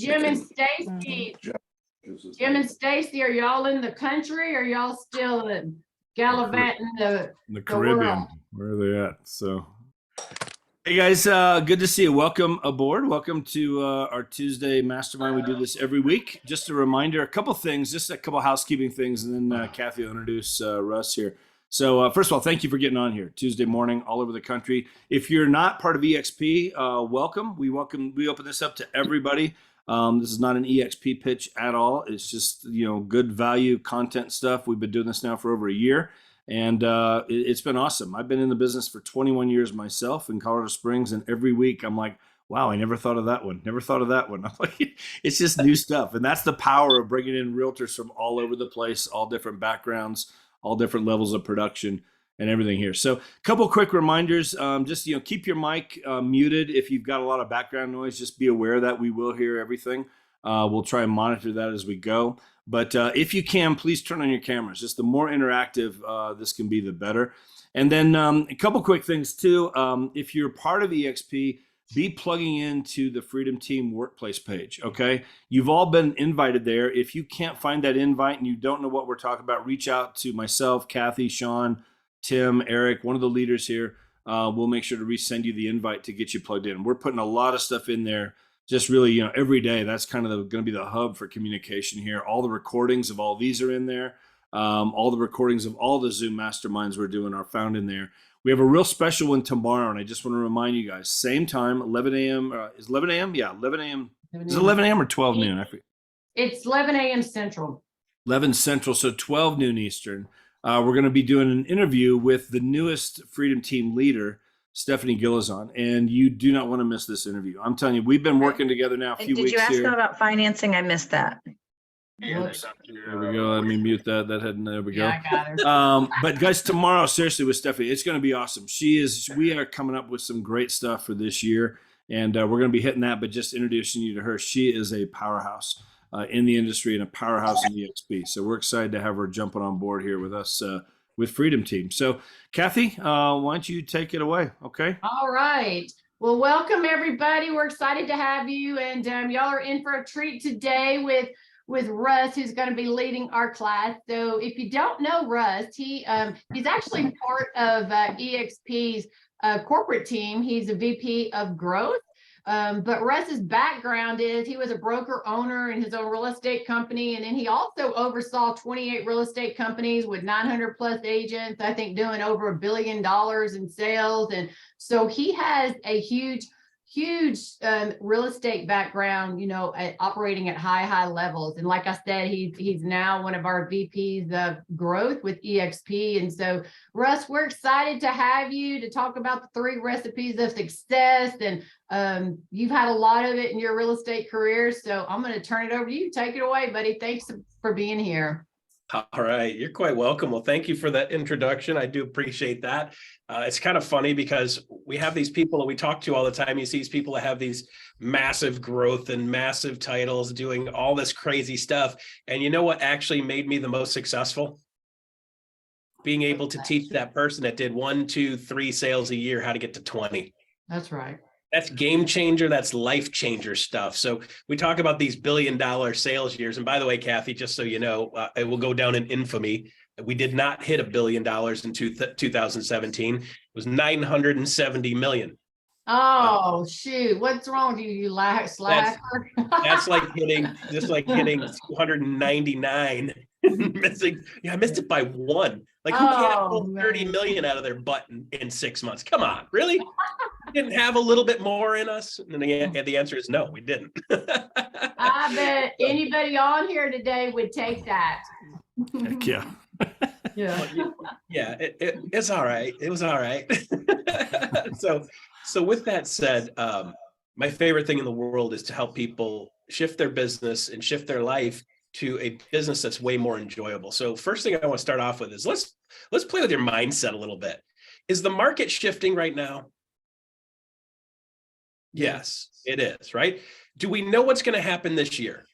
Jim and Stacy. Jim and Stacy, are y'all in the country or y'all still gallivanting the Caribbean? Where are they at? So, hey guys, good to see you. Welcome aboard. Welcome to our Tuesday mastermind. We do this every week. Just a reminder, a couple things, just a couple housekeeping things, and then Kathy will introduce Russ here. So first of all, thank you for getting on here Tuesday morning all over the country. If you're not part of EXP, welcome. We open this up to everybody. This is not an EXP pitch at all. It's just, good value content stuff. We've been doing this now for over a year, and it's been awesome. I've been in the business for 21 years myself in Colorado Springs, and every week I'm like, wow, I never thought of that one. Never thought of that one. I'm like, it's just new stuff. And that's the power of bringing in realtors from all over the place, all different backgrounds, all different levels of production and everything here. So a couple quick reminders, just, keep your mic muted. If you've got a lot of background noise, just be aware that we will hear everything. We'll try and monitor that as we go. But if you can, please turn on your cameras. Just the more interactive this can be, the better. And then a couple quick things too. If you're part of EXP, be plugging into the Freedom Team workplace page, okay? You've all been invited there. If you can't find that invite and you don't know what we're talking about, reach out to myself, Kathy, Sean, Tim, Eric, one of the leaders here. We'll make sure to resend you the invite to get you plugged in. We're putting a lot of stuff in there, just really, every day. That's kind of going to be the hub for communication here. All the recordings of all these are in there. All the recordings of all the Zoom masterminds we're doing are found in there. We have a real special one tomorrow, and I just want to remind you guys, same time, 11 a.m. Is 11 a.m.? Yeah, 11 a.m. Is it 11 a.m. or 12 noon? It's 11 a.m. Central. 11 Central, so 12 noon Eastern. We're going to be doing an interview with the newest Freedom Team leader, Stephanie Gillazon, and you do not want to miss this interview. I'm telling you, we've been working together now a few weeks here. Did you ask them about financing? I missed that. Oops. There we go. Let me mute that. There we go. Yeah, I got her. But guys, tomorrow, seriously, with Stephanie, it's going to be awesome. We are coming up with some great stuff for this year, and we're going to be hitting that, but just introducing you to her. She is a powerhouse in the industry and a powerhouse in EXP. So we're excited to have her jumping on board here with us with Freedom Team. So Kathy, why don't you take it away? Okay. All right. Well, welcome everybody. We're excited to have you, and y'all are in for a treat today with Russ, who's going to be leading our class. So if you don't know Russ, he's actually part of EXP's corporate team. He's a VP of growth. But Russ's background is he was a broker owner in his own real estate company. And then he also oversaw 28 real estate companies with 900 plus agents, I think doing over $1 billion in sales. And so he has a huge real estate background, operating at high levels. And like I said, he's now one of our VPs of growth with EXP. And so Russ, we're excited to have you to talk about the 3 recipes of success. And you've had a lot of it in your real estate career. So I'm going to turn it over to you. Take it away, buddy. Thanks for being here. All right. You're quite welcome. Well, thank you for that introduction. I do appreciate that. It's kind of funny because we have these people that we talk to all the time. You see these people that have these massive growth and massive titles doing all this crazy stuff. And you know what actually made me the most successful? Being able to teach that person that did 1, 2, 3 sales a year how to get to 20. That's right. That's game changer. That's life changer stuff. So we talk about these $1 billion sales years. And by the way, Kathy, just so you know, it will go down in infamy. We did not hit $1 billion in 2017. It was 970 million. Oh, shoot. What's wrong with you, you slacker? That's like hitting 299. Missing. Yeah, I missed it by 1. Like, who can't pull 30 million out of their butt in 6 months? Come on, really? We didn't have a little bit more in us? And the answer is no, we didn't. I bet anybody on here today would take that. Heck yeah. Yeah, it's all right. It was all right. So with that said, my favorite thing in the world is to help people shift their business and shift their life to a business that's way more enjoyable. So first thing I want to start off with is let's play with your mindset a little bit. Is the market shifting right now? Yes, it is, right? Do we know what's going to happen this year?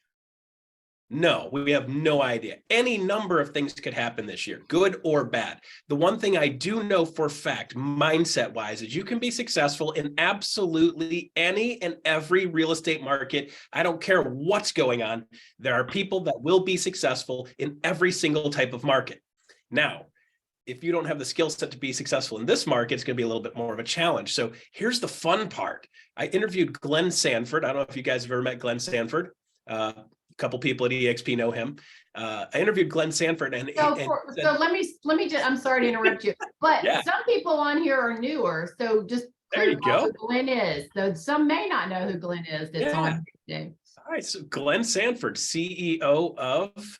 No, we have no idea. Any number of things could happen this year, good or bad. The one thing I do know for fact, mindset wise, is you can be successful in absolutely any and every real estate market. I don't care what's going on. There are people that will be successful in every single type of market. Now, if you don't have the skill set to be successful in this market, it's going to be a little bit more of a challenge. So here's the fun part. I interviewed Glenn Sanford. I don't know if you guys have ever met Glenn Sanford. A couple people at EXP know him. I interviewed Glenn Sanford, and So let me just, I'm sorry to interrupt you, but Yeah. some people on here are newer. So just There you clarify go. who Glenn is. So some may not know who Glenn is that's Yeah. on today. All right, so Glenn Sanford, CEO of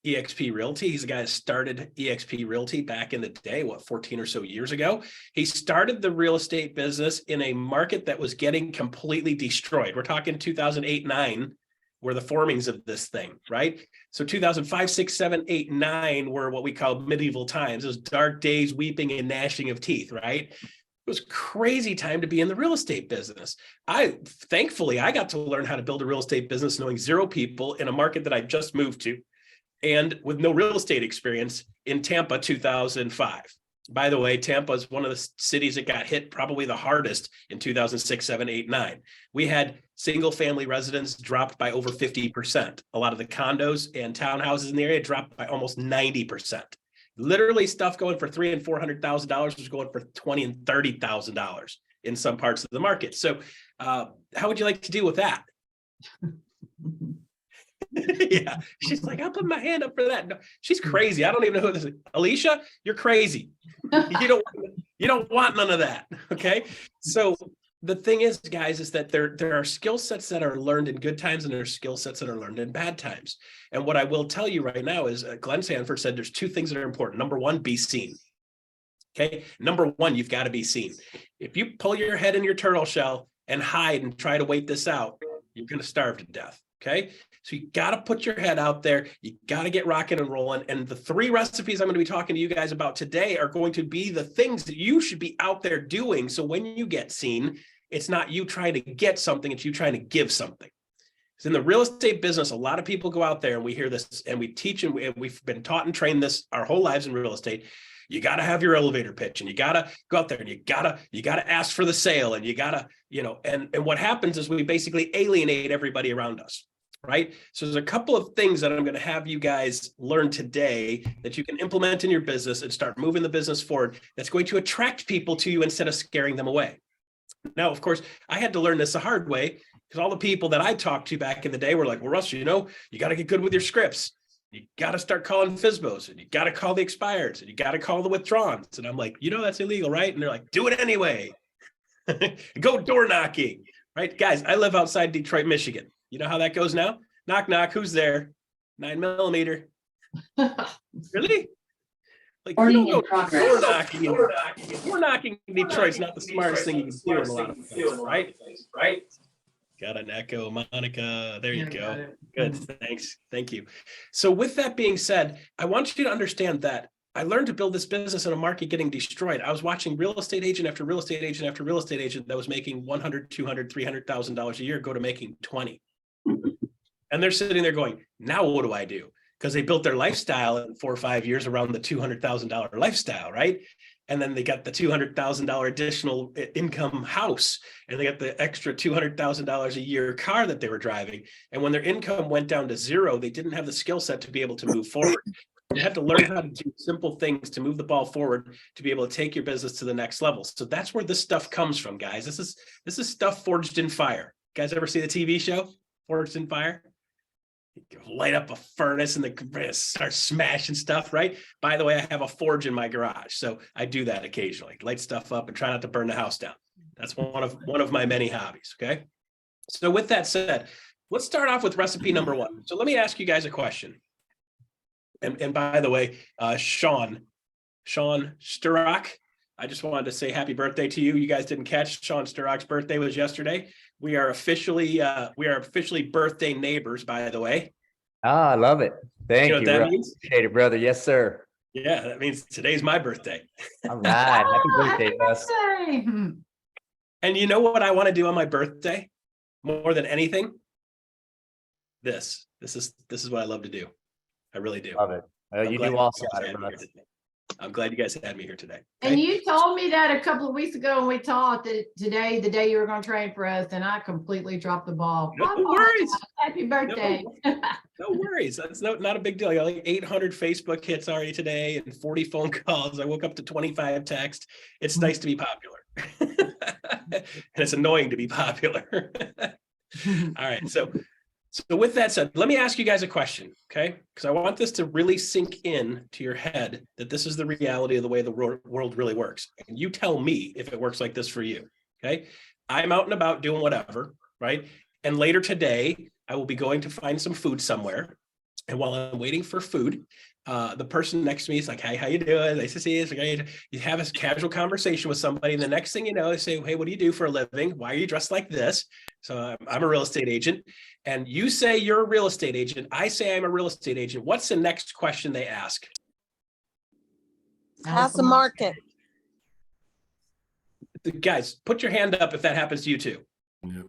EXP Realty. He's the guy that started EXP Realty back in the day, 14 or so years ago. He started the real estate business in a market that was getting completely destroyed. We're talking 2008-9 were the formings of this thing, right? So 2005, 6, 7, 8, 9 were what we call medieval times. Those dark days, weeping and gnashing of teeth, right? It was crazy time to be in the real estate business. Thankfully, I got to learn how to build a real estate business knowing zero people in a market that I just moved to and with no real estate experience in Tampa, 2005. By the way, Tampa is one of the cities that got hit probably the hardest in 2006, 7, 8, 9. We had single family residents dropped by over 50%. A lot of the condos and townhouses in the area dropped by almost 90%. Literally stuff going for $300,000 and $400,000 was going for $20,000 and $30,000 in some parts of the market. So how would you like to deal with that? Yeah, she's like, I'll put my hand up for that. No, she's crazy. I don't even know who this is. Alicia, you're crazy. You don't want none of that. Okay. So the thing is, guys, is that there are skill sets that are learned in good times and there are skill sets that are learned in bad times. And what I will tell you right now is Glenn Sanford said there's two things that are important. Number one, be seen. Okay. Number one, you've got to be seen. If you pull your head in your turtle shell and hide and try to wait this out, you're going to starve to death. Okay. So you got to put your head out there. You got to get rocking and rolling. And the 3 recipes I'm going to be talking to you guys about today are going to be the things that you should be out there doing. So when you get seen, it's not you trying to get something, it's you trying to give something. Because in the real estate business, a lot of people go out there and we hear this and we teach and we've been taught and trained this our whole lives in real estate. You got to have your elevator pitch and you got to go out there and you got to ask for the sale and you got to, and what happens is we basically alienate everybody around us. Right. So there's a couple of things that I'm going to have you guys learn today that you can implement in your business and start moving the business forward. That's going to attract people to you instead of scaring them away. Now, of course, I had to learn this the hard way because all the people that I talked to back in the day were like, well, Russ, you got to get good with your scripts. You got to start calling FSBOs and you got to call the expireds and you got to call the withdrawns. And I'm like, that's illegal, right? And they're like, do it anyway. Go door knocking. Right. Guys, I live outside Detroit, Michigan. You know how that goes now? Knock, knock. Who's there? 9mm. Really? Like, you don't go door knocking. Door knocking in Detroit's not the smartest thing you can do in a lot of things, right? Got an echo, Monica. There you go. Good. Thanks. Thank you. So with that being said, I want you to understand that I learned to build this business in a market getting destroyed. I was watching real estate agent after real estate agent after real estate agent that was making $100,000, $200,000, $300,000 a year go to making 20. And they're sitting there going, now what do I do? Because they built their lifestyle in 4 or 5 years around the $200,000 lifestyle, right? And then they got the $200,000 additional income house, and they got the extra $200,000 a year car that they were driving. And when their income went down to zero, they didn't have the skill set to be able to move forward. You had to learn how to do simple things to move the ball forward, to be able to take your business to the next level. So that's where this stuff comes from, guys. This is stuff forged in fire. You guys ever see the TV show Forged in Fire? You light up a furnace and the start smashing stuff, right? By the way, I have a forge in my garage, so I do that occasionally. Light stuff up and try not to burn the house down. That's one of my many hobbies. Okay. So with that said, let's start off with recipe number 1. So let me ask you guys a question. And by the way, Sean Sturrock, I just wanted to say happy birthday to you. You guys didn't catch Sean Sturrock's birthday was yesterday. We are officially birthday neighbors, by the way. Ah, I love it. Thank you. That means? Appreciate it, brother. Yes, sir. Yeah, that means today's my birthday. All right. Happy birthday, Russ. And you know what I want to do on my birthday more than anything? this is what I love to do. I really do. Love it. I'm You glad do you awesome guys at it, had me here Russ. today. I'm glad you guys had me here today. And Okay? you told me that a couple of weeks ago when we talked that today, the day you were going to train for us, and I completely dropped the ball. No I apologize. worries. Happy birthday. No worries. That's not a big deal. I got like 800 Facebook hits already today and 40 phone calls. I woke up to 25 texts. It's nice to be popular. And it's annoying to be popular. All right. So with that said, let me ask you guys a question, okay? Because I want this to really sink in to your head that this is the reality of the way the world really works. And you tell me if it works like this for you, okay? I'm out and about doing whatever, right? And later today, I will be going to find some food somewhere. And while I'm waiting for food, the person next to me is like, "Hey, how you doing? Nice to see you." It's like, you have a casual conversation with somebody, and the next thing you know, they say, "Hey, what do you do for a living? Why are you dressed like this?" So I'm a real estate agent, and you say you're a real estate agent. I say I'm a real estate agent. What's the next question they ask? How's the market? Guys, put your hand up if that happens to you too. Yeah.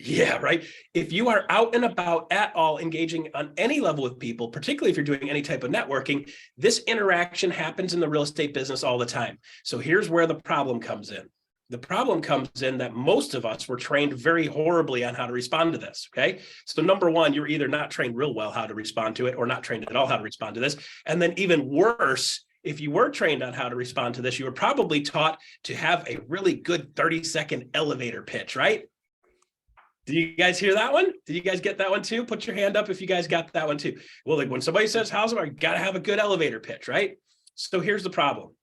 Yeah, right. If you are out and about at all engaging on any level with people, particularly if you're doing any type of networking, this interaction happens in the real estate business all the time. So here's where the problem comes in. The problem comes in that most of us were trained very horribly on how to respond to this, okay? So number one, you're either not trained real well how to respond to it or not trained at all how to respond to this. And then even worse, if you were trained on how to respond to this, you were probably taught to have a really good 30-second elevator pitch, right? Did you guys hear that one? Did you guys get that one too? Put your hand up if you guys got that one too. Well, like when somebody says, "How's it?" You got to have a good elevator pitch, right? So here's the problem.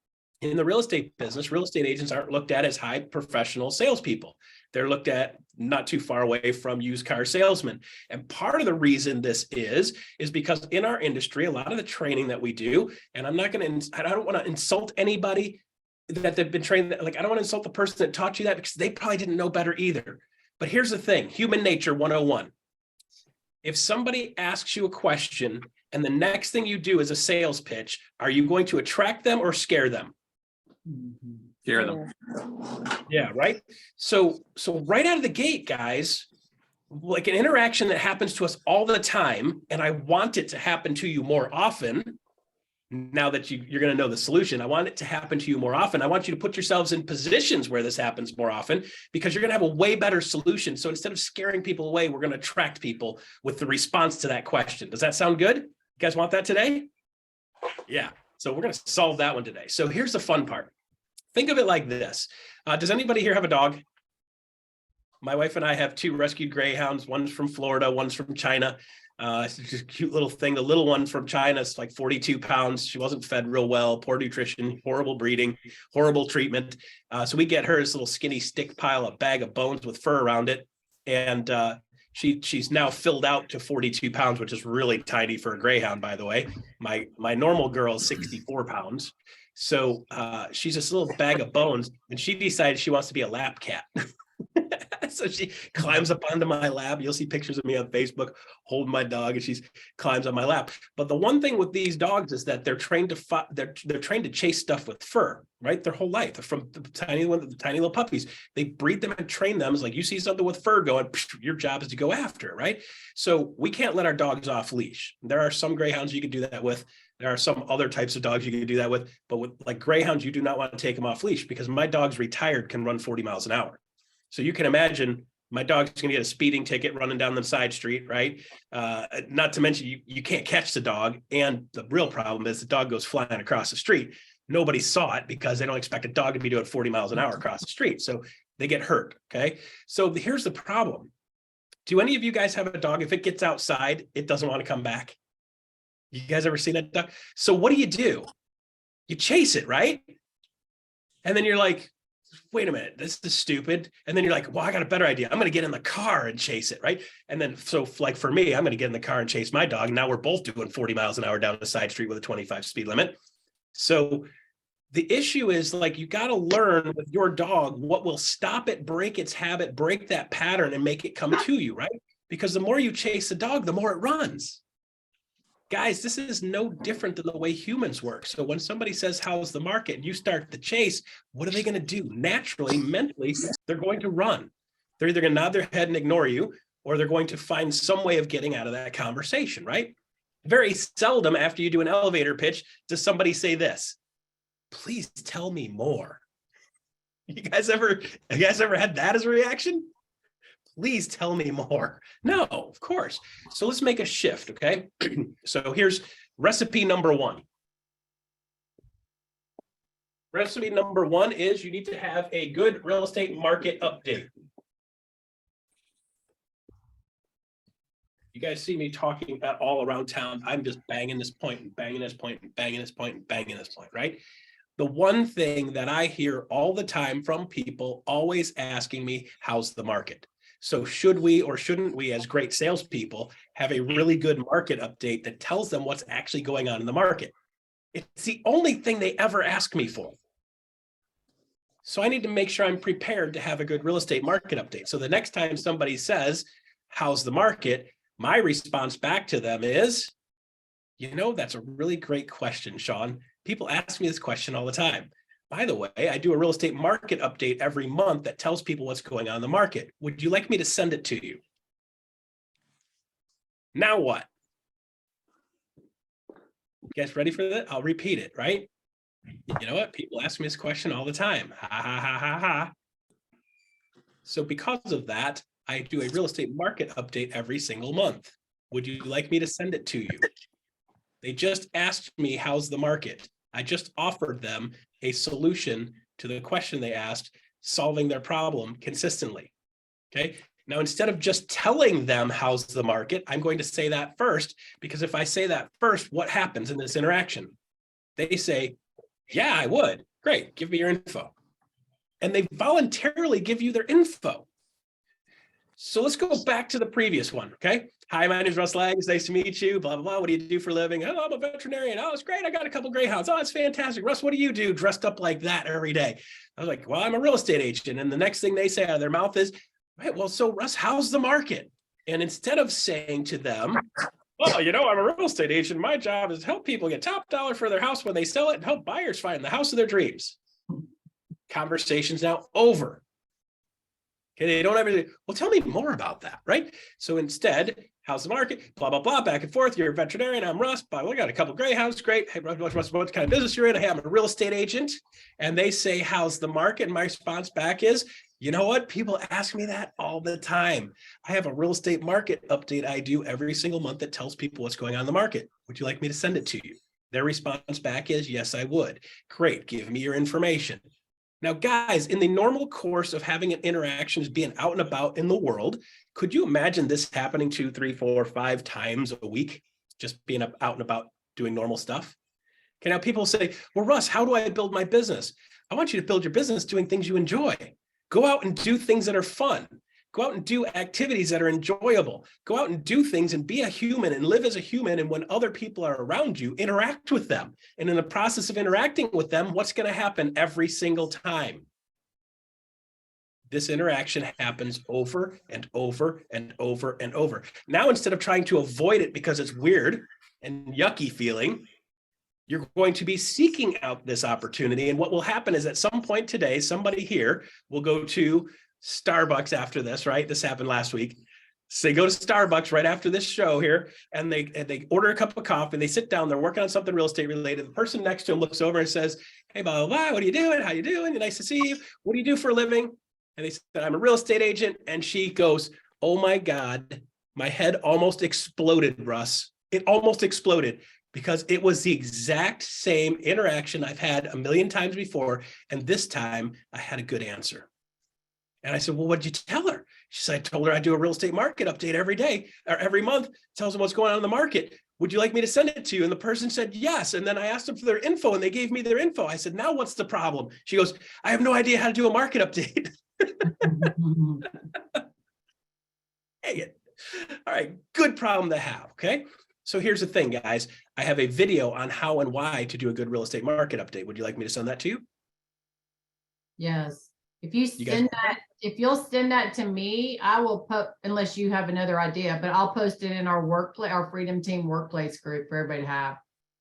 In the real estate business, real estate agents aren't looked at as high professional salespeople. They're looked at not too far away from used car salesmen. And part of the reason this is because in our industry, a lot of the training that we do, and I don't want to insult anybody that they've been trained, like I don't want to insult the person that taught you that because they probably didn't know better either. But here's the thing, human nature 101. If somebody asks you a question and the next thing you do is a sales pitch, are you going to attract them or scare them? Scare them. Yeah, right. So right out of the gate, guys, like an interaction that happens to us all the time, and I want it to happen to you more often. Now that you're going to know the solution, I want it to happen to you more often. I want you to put yourselves in positions where this happens more often because you're going to have a way better solution. So instead of scaring people away, we're going to attract people with the response to that question. Does that sound good? You guys want that today? Yeah. So we're going to solve that one today. So here's the fun part. Think of it like this. Does anybody here have a dog? My wife and I have 2 rescued greyhounds. One's from Florida, one's from China. It's just a cute little thing. The little one from China is like 42 pounds. She wasn't fed real well, poor nutrition, horrible breeding, horrible treatment. So we get her this little skinny stick pile, a bag of bones with fur around it. And she's now filled out to 42 pounds, which is really tiny for a greyhound, by the way. My normal girl is 64 pounds. So she's this little bag of bones, and she decided she wants to be a lap cat. So she climbs up onto my lap. You'll see pictures of me on Facebook holding my dog, and she climbs on my lap. But the one thing with these dogs is that they're trained to they're trained to chase stuff with fur, right? Their whole life. They're from the tiny little puppies. They breed them and train them. It's like you see something with fur going, your job is to go after it, right? So we can't let our dogs off leash. There are some greyhounds you can do that with. There are some other types of dogs you can do that with, but with like greyhounds, you do not want to take them off leash because my dog's retired can run 40 miles an hour. So you can imagine my dog's going to get a speeding ticket running down the side street, right? Not to mention you can't catch the dog. And the real problem is the dog goes flying across the street. Nobody saw it because they don't expect a dog to be doing 40 miles an hour across the street. So they get hurt, okay? So here's the problem. Do any of you guys have a dog? If it gets outside, it doesn't want to come back. You guys ever seen that dog? So what do? You chase it, right? And then you're like, wait a minute, this is stupid. And then you're like, well, I got a better idea. I'm going to get in the car and chase it, right? And then, so like for me, I'm going to get in the car and chase my dog. Now we're both doing 40 miles an hour down the side street with a 25 speed limit. So the issue is like, you got to learn with your dog what will stop it, break its habit, break that pattern and make it come to you, right? Because the more you chase the dog, the more it runs. Guys, this is no different than the way humans work. So when somebody says, how's the market? And you start the chase, what are they going to do? Naturally, mentally, they're going to run. They're either going to nod their head and ignore you, or they're going to find some way of getting out of that conversation, right? Very seldom after you do an elevator pitch, does somebody say this, please tell me more. You guys ever had that as a reaction? Please tell me more. No, of course. So let's make a shift, okay? So here's recipe number one. Recipe number one is you need to have a good real estate market update. You guys see me talking about all around town. I'm just banging this point and banging this point and banging this point and banging this point, right? The one thing that I hear all the time from people always asking me, how's the market? So should we or shouldn't we, as great salespeople, have a really good market update that tells them what's actually going on in the market? It's the only thing they ever ask me for. So I need to make sure I'm prepared to have a good real estate market update. So the next time somebody says, how's the market? My response back to them is, that's a really great question, Sean. People ask me this question all the time. By the way, I do a real estate market update every month that tells people what's going on in the market. Would you like me to send it to you? Now what? You guys ready for that? I'll repeat it, right? You know what? People ask me this question all the time. Ha, ha, ha, ha, ha. So because of that, I do a real estate market update every single month. Would you like me to send it to you? They just asked me, how's the market? I just offered them a solution to the question they asked, solving their problem consistently. Okay. Now, instead of just telling them how's the market, I'm going to say that first, because if I say that first, what happens in this interaction? They say, yeah, I would. Great. Give me your info. And they voluntarily give you their info. So let's go back to the previous one. Okay. Hi, my name is Russ Laggan. It's nice to meet you. Blah, blah, blah. What do you do for a living? Oh, I'm a veterinarian. Oh, it's great. I got a couple greyhounds. Oh, it's fantastic. Russ, what do you do dressed up like that every day? I was like, well, I'm a real estate agent. And the next thing they say out of their mouth is, right, well, so Russ, how's the market? And instead of saying to them, well, I'm a real estate agent. My job is to help people get top dollar for their house when they sell it and help buyers find the house of their dreams. Conversation's now over. Okay, they don't ever say, well, tell me more about that, right? So instead, how's the market? Blah, blah, blah, back and forth. You're a veterinarian. I'm Russ. But we got a couple of greyhounds. Great. Hey, Russ, what kind of business you're in? Hey, I'm a real estate agent. And they say, how's the market? And my response back is, you know what? People ask me that all the time. I have a real estate market update I do every single month that tells people what's going on in the market. Would you like me to send it to you? Their response back is, yes, I would. Great. Give me your information. Now, guys, in the normal course of having an interaction is being out and about in the world, could you imagine this happening 2, 3, 4, 5 times a week, just being out and about doing normal stuff? Okay, now people say, well, Russ, how do I build my business? I want you to build your business doing things you enjoy. Go out and do things that are fun. Go out and do activities that are enjoyable. Go out and do things and be a human and live as a human. And when other people are around you, interact with them. And in the process of interacting with them, what's going to happen every single time? This interaction happens over and over and over and over. Now, instead of trying to avoid it because it's weird and yucky feeling, you're going to be seeking out this opportunity. And what will happen is at some point today, somebody here will go to Starbucks after this, right? This happened last week. So they go to Starbucks right after this show here, and they order a cup of coffee, and they sit down, they're working on something real estate related. The person next to him looks over and says, hey, blah, blah, blah, what are you doing? How you doing? Nice to see you. What do you do for a living? And they said, I'm a real estate agent. And she goes, oh my God, my head almost exploded, Russ. It almost exploded because it was the exact same interaction I've had a million times before. And this time I had a good answer. And I said, well, what did you tell her? She said, I told her I do a real estate market update every day or every month, tells them what's going on in the market. Would you like me to send it to you? And the person said, yes. And then I asked them for their info and they gave me their info. I said, now what's the problem? She goes, I have no idea how to do a market update. Dang it. All right, good problem to have, okay? So here's the thing, guys. I have a video on how and why to do a good real estate market update. Would you like me to send that to you? Yes. If you'll send that to me, I will put, unless you have another idea, but I'll post it in our Freedom Team workplace group for everybody to have.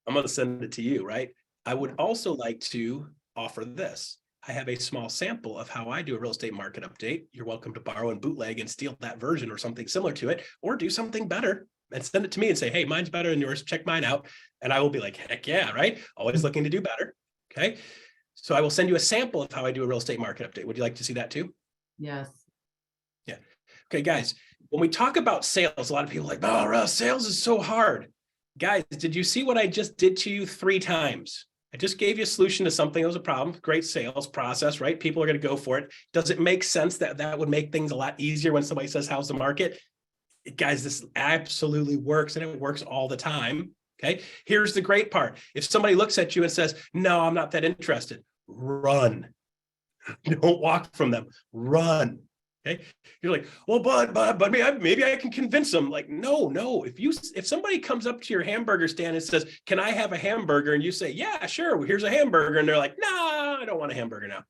I'm going to send it to you, right? I would also like to offer this. I have a small sample of how I do a real estate market update. You're welcome to borrow and bootleg and steal that version or something similar to it, or do something better and send it to me and say, hey, mine's better than yours. Check mine out. And I will be like, heck yeah, right? Always looking to do better. Okay. So I will send you a sample of how I do a real estate market update. Would you like to see that too? Yes. Yeah. Okay, guys, when we talk about sales, a lot of people are like, oh, Russ, sales is so hard. Guys, did you see what I just did to you 3 times? I just gave you a solution to something that was a problem. Great sales process, right? People are going to go for it. Does it make sense that that would make things a lot easier when somebody says, how's the market? Guys, this absolutely works, and it works all the time. Okay. Here's the great part. If somebody looks at you and says, no, I'm not that interested, run. Don't walk from them. Run. Okay. You're like, well, but maybe I can convince them. Like, no. If somebody comes up to your hamburger stand and says, can I have a hamburger? And you say, yeah, sure. Well, here's a hamburger. And they're like, no, I don't want a hamburger now.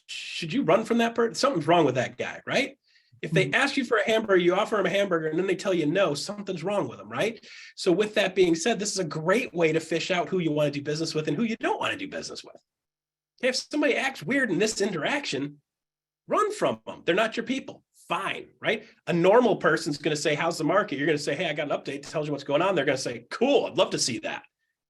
Should you run from that person? Something's wrong with that guy, right? If they ask you for a hamburger, you offer them a hamburger, and then they tell you no, something's wrong with them, right? So with that being said, this is a great way to fish out who you want to do business with and who you don't want to do business with. If somebody acts weird in this interaction, run from them. They're not your people. Fine, right? A normal person's going to say, how's the market? You're going to say, hey, I got an update that tells you what's going on. They're going to say, cool, I'd love to see that.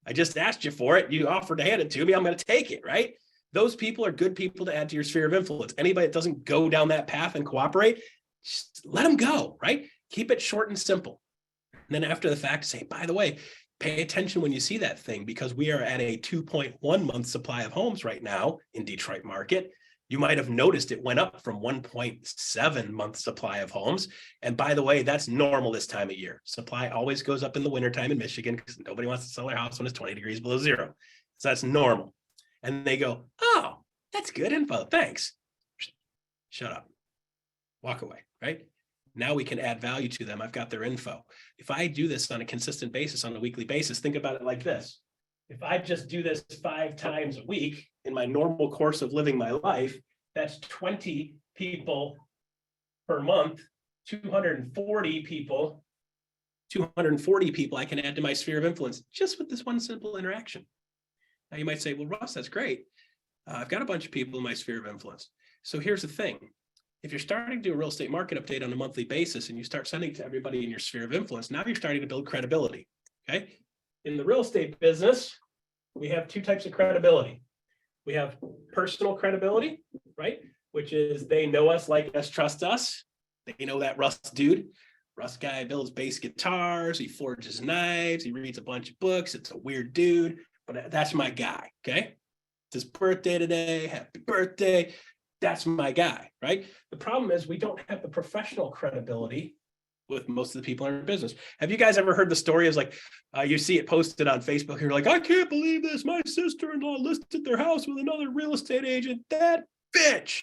I just asked you for it. You offered to hand it to me. I'm going to take it, right? Those people are good people to add to your sphere of influence. Anybody that doesn't go down that path and cooperate, just let them go, right? Keep it short and simple. And then after the fact, say, by the way, pay attention when you see that thing, because we are at a 2.1 month supply of homes right now in Detroit market. You might have noticed it went up from 1.7 month supply of homes. And by the way, that's normal this time of year. Supply always goes up in the wintertime in Michigan because nobody wants to sell their house when it's 20 degrees below zero. So that's normal. And they go, oh, that's good info. Thanks. Shut up. Walk away, right? Now we can add value to them. I've got their info. If I do this on a consistent basis, on a weekly basis, think about it like this. If I just do this 5 times a week in my normal course of living my life, that's 20 people per month, 240 people I can add to my sphere of influence just with this one simple interaction. Now you might say, well, Russ, that's great. I've got a bunch of people in my sphere of influence. So here's the thing. If you're starting to do a real estate market update on a monthly basis and you start sending it to everybody in your sphere of influence, now you're starting to build credibility, okay? In the real estate business, we have 2 types of credibility. We have personal credibility, right? Which is they know us, like us, trust us. They know that Russ dude. Russ guy builds bass guitars. He forges knives. He reads a bunch of books. It's a weird dude, but that's my guy, okay? It's his birthday today. Happy birthday. That's my guy, right? The problem is we don't have the professional credibility with most of the people in our business. Have you guys ever heard the story of like, you see it posted on Facebook, you're like, I can't believe this. My sister-in-law listed their house with another real estate agent. That bitch.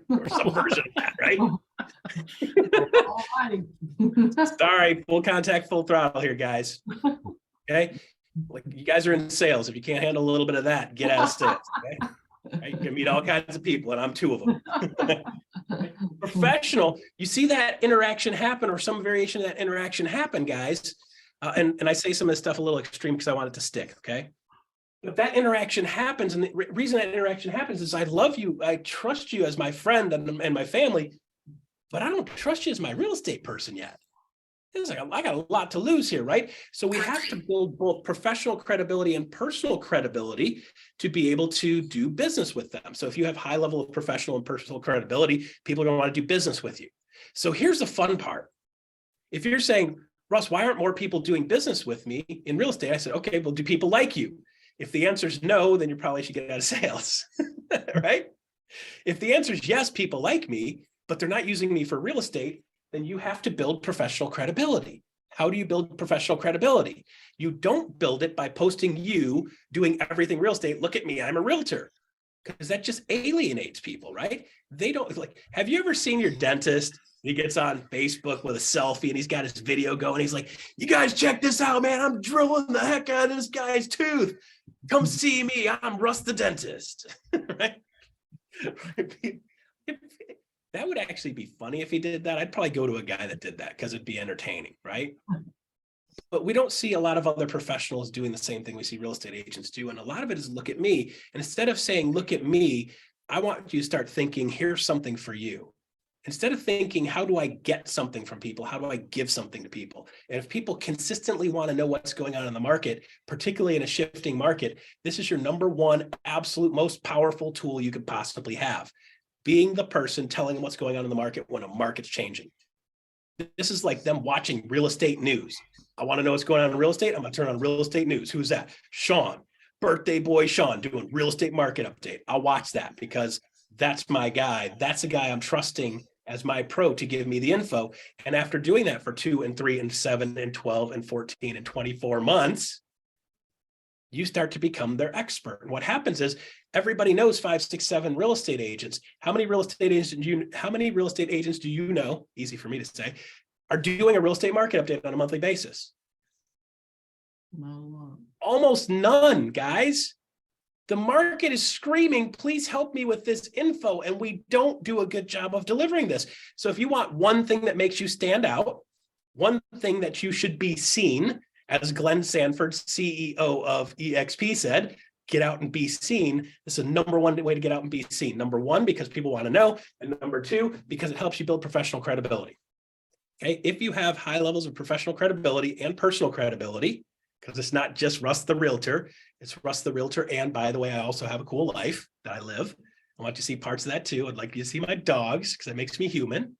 Or some version of that, right? Sorry, full contact, full throttle here, guys. Okay? Like you guys are in sales. If you can't handle a little bit of that, get out of sales, okay? Right? You can meet all kinds of people, and I'm 2 of them. Professional, you see that interaction happen or some variation of that interaction happen, guys. And I say some of this stuff a little extreme because I want it to stick, okay? But that interaction happens, and the reason that interaction happens is I love you, I trust you as my friend and my family, but I don't trust you as my real estate person yet. It's like, I got a lot to lose here, right? So we have to build both professional credibility and personal credibility to be able to do business with them. So if you have high level of professional and personal credibility, people are going to want to do business with you. So here's the fun part. If you're saying, Russ, why aren't more people doing business with me in real estate? I said, okay, well, do people like you? If the answer is no, then you probably should get out of sales, right? If the answer is yes, people like me, but they're not using me for real estate, then you have to build professional credibility. How do you build professional credibility? You don't build it by posting you doing everything real estate. Look at me, I'm a realtor. Because that just alienates people, right? They don't like, have you ever seen your dentist? He gets on Facebook with a selfie and he's got his video going. He's like, you guys check this out, man. I'm drilling the heck out of this guy's tooth. Come see me. I'm Russ the dentist, right? That would actually be funny if he did that. I'd probably go to a guy that did that because it'd be entertaining, right? But we don't see a lot of other professionals doing the same thing we see real estate agents do. And a lot of it is look at me. And instead of saying, look at me, I want you to start thinking, here's something for you. Instead of thinking, how do I get something from people? How do I give something to people? And if people consistently want to know what's going on in the market, particularly in a shifting market, this is your number one absolute most powerful tool you could possibly have. Being the person telling them what's going on in the market when a market's changing. This is like them watching real estate news. I want to know what's going on in real estate. I'm going to turn on real estate news. Who's that? Sean, birthday boy Sean, doing real estate market update. I'll watch that because that's my guy. That's a guy I'm trusting as my pro to give me the info. And after doing that for 2 and 3 and 7 and 12 and 14 and 24 months, you start to become their expert. And what happens is everybody knows 5, 6, 7 real estate agents. How many real estate agents do you know, easy for me to say, are doing a real estate market update on a monthly basis? Almost none, guys. The market is screaming, please help me with this info. And we don't do a good job of delivering this. So if you want one thing that makes you stand out, one thing that you should be seen, as Glenn Sanford, CEO of EXP said, get out and be seen. This is the number one way to get out and be seen. Number one, because people want to know. And number two, because it helps you build professional credibility. Okay, if you have high levels of professional credibility and personal credibility, because it's not just Russ the realtor, it's Russ the realtor. And by the way, I also have a cool life that I live. I want you to see parts of that too. I'd like you to see my dogs because that makes me human.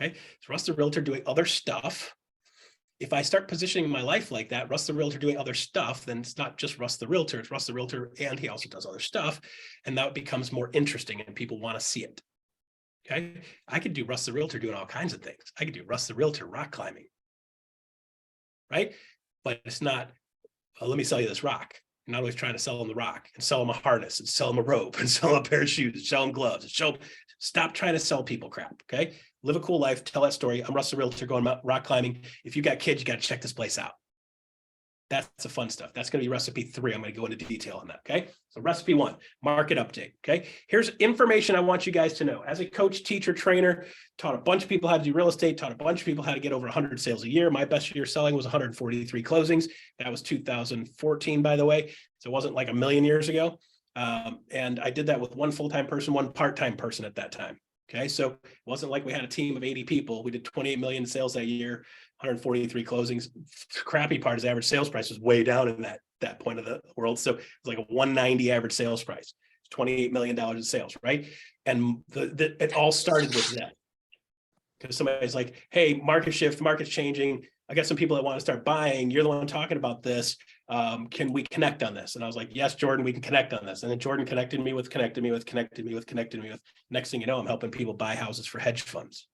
Okay, it's Russ the realtor doing other stuff. If I start positioning my life like that, Russ the realtor doing other stuff, then it's not just Russ the realtor, it's Russ the realtor and he also does other stuff. And that becomes more interesting and people want to see it. Okay, I could do Russ the realtor doing all kinds of things. I could do Russ the realtor rock climbing, right? But it's not, let me sell you this rock. I'm not always trying to sell them the rock and sell them a harness and sell them a rope and sell them a pair of shoes and sell them gloves and show them. Stop trying to sell people crap, okay? Live a cool life, tell that story. I'm Russ the realtor going rock climbing. If you got kids, you got to check this place out. That's the fun stuff. That's going to be recipe 3. I'm going to go into detail on that. Okay. So recipe 1, market update. Okay. Here's information I want you guys to know. As a coach, teacher, trainer, taught a bunch of people how to do real estate, taught a bunch of people how to get over 100 sales a year. My best year selling was 143 closings. That was 2014, by the way. So it wasn't like a million years ago. And I did that with one full-time person, one part-time person at that time. Okay. So it wasn't like we had a team of 80 people. We did 28 million sales that year, 143 closings. The crappy part is average sales price was way down in that point of the world. So it's like a 190 average sales price, it's $28 million in sales, right? And it all started with that. Because somebody's like, hey, market shift, market's changing. I got some people that want to start buying. You're the one talking about this. Can we connect on this? And I was like, yes, Jordan, we can connect on this. And then Jordan connected me with. Next thing you know, I'm helping people buy houses for hedge funds.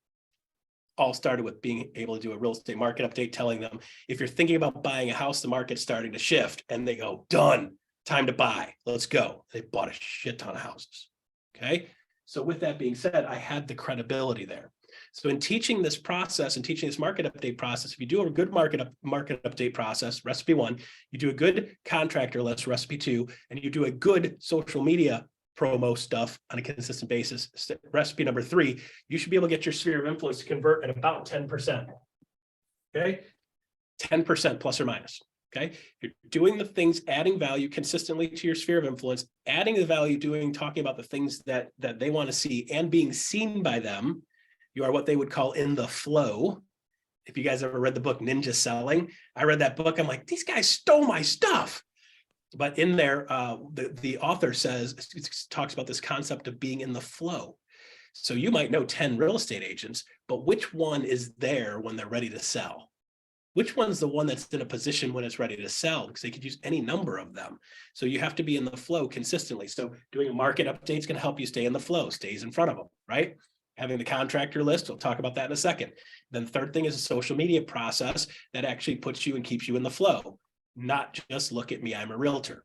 All started with being able to do a real estate market update, telling them, if you're thinking about buying a house, the market's starting to shift. And they go, done, time to buy. Let's go. They bought a shit ton of houses. Okay. So with that being said, I had the credibility there. So in teaching this process and teaching this market update process, if you do a good market update process, recipe 1, you do a good contractor list, recipe 2, and you do a good social media promo stuff on a consistent basis, recipe number 3, you should be able to get your sphere of influence to convert at about 10%. Okay, 10% plus or minus. Okay, you're doing the things, adding value consistently to your sphere of influence, adding the value, talking about the things that they want to see and being seen by them. You are what they would call in the flow. If you guys ever read the book Ninja Selling, I read that book. I'm like, these guys stole my stuff. But in there, the author talks about this concept of being in the flow. So you might know 10 real estate agents, but which one is there when they're ready to sell? Which one's the one that's in a position when it's ready to sell? Because they could use any number of them. So you have to be in the flow consistently. So doing a market update is going to help you stay in the flow, stays in front of them, right? Having the contractor list, we'll talk about that in a second. Then the third thing is a social media process that actually puts you and keeps you in the flow. Not just look at me, I'm a realtor.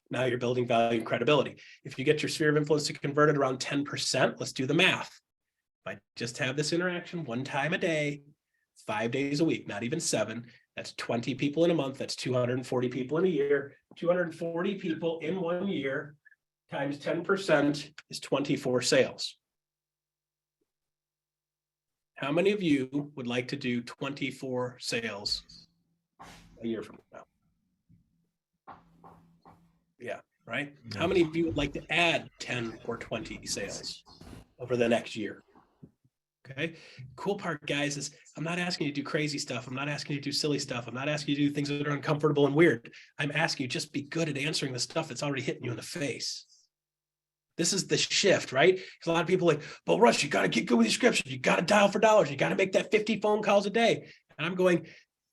Now you're building value and credibility. If you get your sphere of influence to convert at around 10%, let's do the math. If I just have this interaction 1 time a day, 5 days a week, not even 7, that's 20 people in a month. That's 240 people in a year. 240 people in 1 year times 10% is 24 sales. How many of you would like to do 24 sales a year from now? Yeah, right. How many of you would like to add 10 or 20 sales over the next year? Okay. Cool part, guys, is I'm not asking you to do crazy stuff. I'm not asking you to do silly stuff. I'm not asking you to do things that are uncomfortable and weird. I'm asking you just be good at answering the stuff that's already hitting you in the face. This is the shift, right? Because a lot of people are like, well, Russ, you got to get good with your scripts. You got to dial for dollars. You got to make that 50 phone calls a day. And I'm going,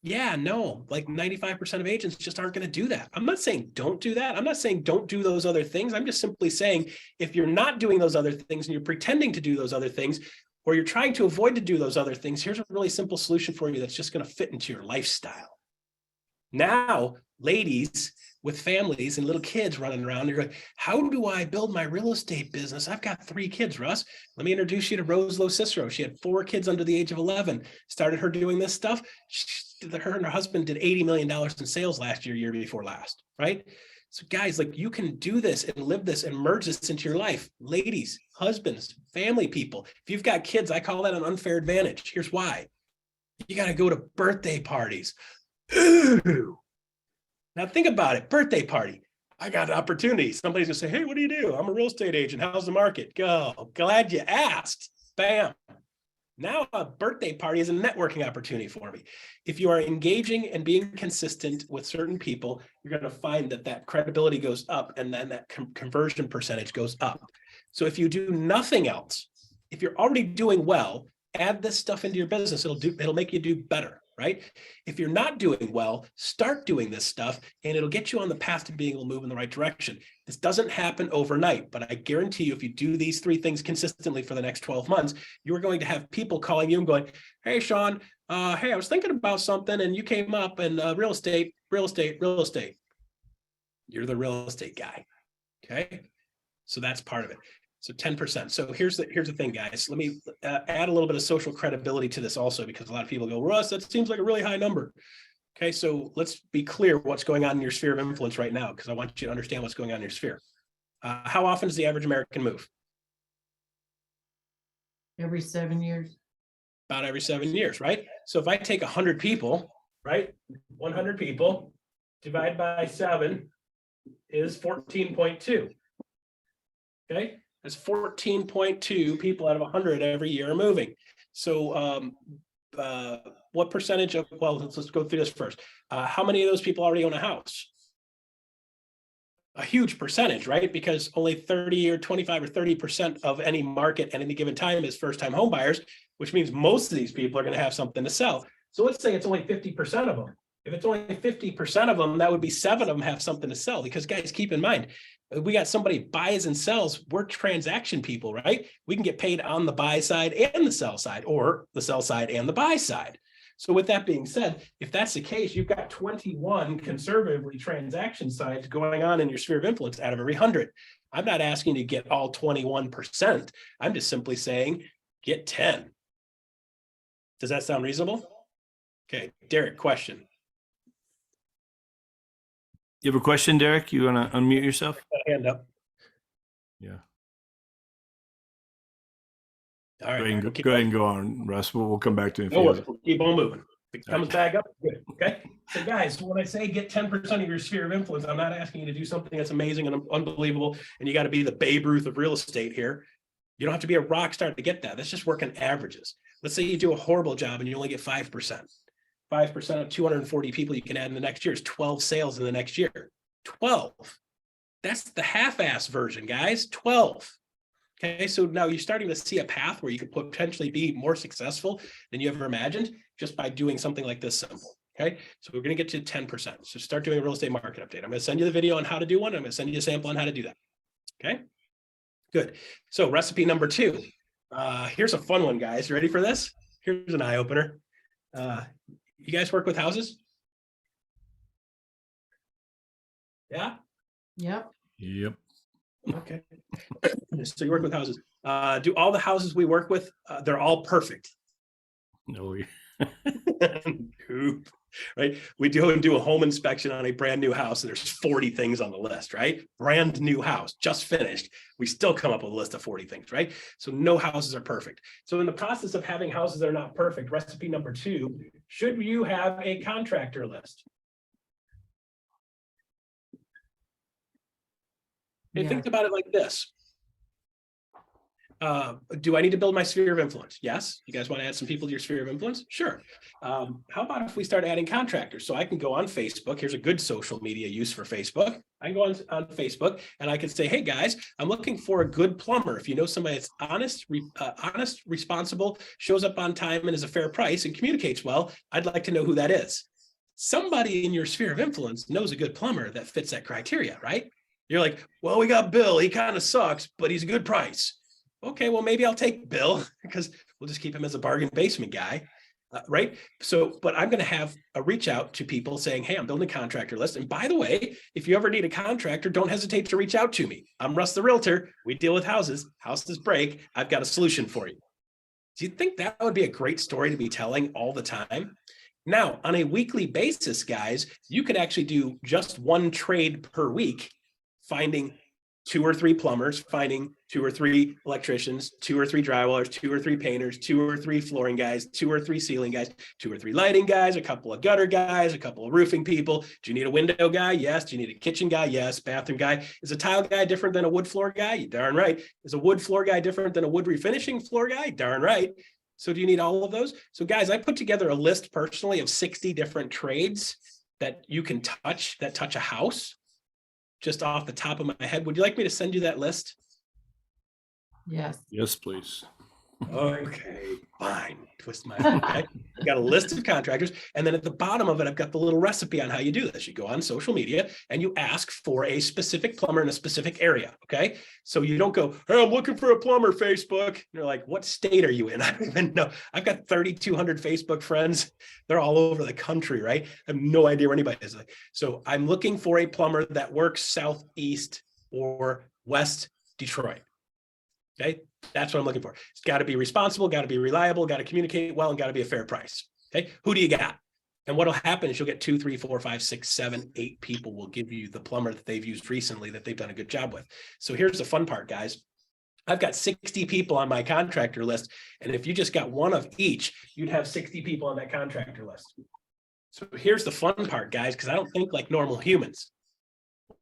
yeah, no, like 95% of agents just aren't going to do that. I'm not saying don't do that. I'm not saying don't do those other things. I'm just simply saying if you're not doing those other things and you're pretending to do those other things, or you're trying to avoid to do those other things, here's a really simple solution for you that's just going to fit into your lifestyle. Now, ladies with families and little kids running around, you're like, how do I build my real estate business? I've got 3 kids, Russ. Let me introduce you to Rose Lowe Cicero. She had 4 kids under the age of 11. Started her doing this stuff. Her and her husband did $80 million in sales last year, year before last, right? So guys, like you can do this and live this and merge this into your life. Ladies, husbands, family people. If you've got kids, I call that an unfair advantage. Here's why. You got to go to birthday parties. Ooh. Now think about it. Birthday party. I got an opportunity. Somebody's going to say, hey, what do you do? I'm a real estate agent. How's the market? Go. Glad you asked. Bam. Now a birthday party is a networking opportunity for me. If you are engaging and being consistent with certain people, you're going to find that that credibility goes up and then that conversion percentage goes up. So if you do nothing else, if you're already doing well, add this stuff into your business. It'll make you do better, right? If you're not doing well, start doing this stuff and it'll get you on the path to being able to move in the right direction. This doesn't happen overnight, but I guarantee you, if you do these 3 things consistently for the next 12 months, you're going to have people calling you and going, hey, Sean, hey, I was thinking about something and you came up and real estate. You're the real estate guy. Okay. So that's part of it. So 10%. So here's the thing, guys. Let me add a little bit of social credibility to this also, because a lot of people go, Russ, that seems like a really high number. Okay, so let's be clear what's going on in your sphere of influence right now, because I want you to understand what's going on in your sphere. How often does the average American move? Every 7 years. About every 7 years, right? So if I take 100 people, right? 100 people divided by 7 is 14.2. Okay, that's 14.2 people out of 100 every year are moving. So what percentage of, well, let's go through this first. How many of those people already own a house? A huge percentage, right? Because only 30 or 25 or 30% of any market at any given time is first-time home buyers, which means most of these people are going to have something to sell. So let's say it's only 50% of them. If it's only 50% of them, that would be 7 of them have something to sell. Because guys, keep in mind, we got somebody buys and sells. We're transaction people, right? We can get paid on the buy side and the sell side, or the sell side and the buy side. So with that being said, if that's the case, you've got 21 conservatively transaction sides going on in your sphere of influence out of every 100. I'm not asking you to get all 21%. I'm just simply saying get 10. Does that sound reasonable? Okay, Derek, question. You have a question, Derek? You want to unmute yourself? Hand up. Yeah. All right. Go ahead and go on, Russ. We'll come back to it. No worries. We'll keep on moving. If it comes back up, good. Okay. So guys, when I say get 10% of your sphere of influence, I'm not asking you to do something that's amazing and unbelievable, and you got to be the Babe Ruth of real estate here. You don't have to be a rock star to get that. That's just working averages. Let's say you do a horrible job and you only get 5%. 5% of 240 people you can add in the next year is 12 sales in the next year. 12. That's the half-ass version, guys. 12. Okay, so now you're starting to see a path where you could potentially be more successful than you ever imagined just by doing something like this simple. Okay, so we're going to get to 10%. So start doing a real estate market update. I'm going to send you the video on how to do one. I'm going to send you a sample on how to do that. Okay, good. So recipe number 2. Here's a fun one, guys. You ready for this? Here's an eye opener. You guys work with houses? Yeah? Yep. Yep. Okay. So you work with houses. Do all the houses we work with, they're all perfect? No. Nope. Right? We do a home inspection on a brand new house and there's 40 things on the list, right? Brand new house, just finished. We still come up with a list of 40 things, right? So no houses are perfect. So in the process of having houses that are not perfect, recipe number 2, should you have a contractor list? And Yeah. think about it like this. Do I need to build my sphere of influence? Yes. You guys want to add some people to your sphere of influence? Sure. How about if we start adding contractors? So I can go on Facebook. Here's a good social media use for Facebook. I can go on Facebook and I can say, hey guys, I'm looking for a good plumber. If you know somebody that's honest, responsible, shows up on time and is a fair price and communicates well, I'd like to know who that is. Somebody in your sphere of influence knows a good plumber that fits that criteria, right? You're like, well, we got Bill. He kind of sucks, but he's a good price. Okay, well, maybe I'll take Bill because we'll just keep him as a bargain basement guy, right? So, but I'm going to have a reach out to people saying, hey, I'm building a contractor list. And by the way, if you ever need a contractor, don't hesitate to reach out to me. I'm Russ the realtor. We deal with houses. Houses break. I've got a solution for you. Do you think that would be a great story to be telling all the time? Now, on a weekly basis, guys, you could actually do just one trade per week, finding 2 or 3 plumbers, finding 2 or 3 electricians, 2 or 3 drywallers, 2 or 3 painters, 2 or 3 flooring guys, 2 or 3 ceiling guys, 2 or 3 lighting guys, a couple of gutter guys, a couple of roofing people. Do you need a window guy? Yes. Do you need a kitchen guy? Yes. Bathroom guy. Is a tile guy different than a wood floor guy? You darn right. Is a wood floor guy different than a wood refinishing floor guy? Darn right. So do you need all of those? So guys, I put together a list personally of 60 different trades that you can touch, that touch a house. Just off the top of my head. Would you like me to send you that list? Yes. Yes, please. Okay, fine. Twist my arm. Okay. I've got a list of contractors. And then at the bottom of it, I've got the little recipe on how you do this. You go on social media and you ask for a specific plumber in a specific area. Okay. So you don't go, hey, I'm looking for a plumber, Facebook. And you're like, what state are you in? I don't even know. I've got 3,200 Facebook friends. They're all over the country, right? I have no idea where anybody is. So I'm looking for a plumber that works Southeast or West Detroit. Okay, that's what I'm looking for. It's got to be responsible, got to be reliable, got to communicate well, and got to be a fair price. Okay, who do you got? And what'll happen is you'll get 2, 3, 4, 5, 6, 7, 8 people will give you the plumber that they've used recently that they've done a good job with. So here's the fun part, guys. I've got 60 people on my contractor list, and if you just got one of each, you'd have 60 people on that contractor list. So here's the fun part, guys, because I don't think like normal humans.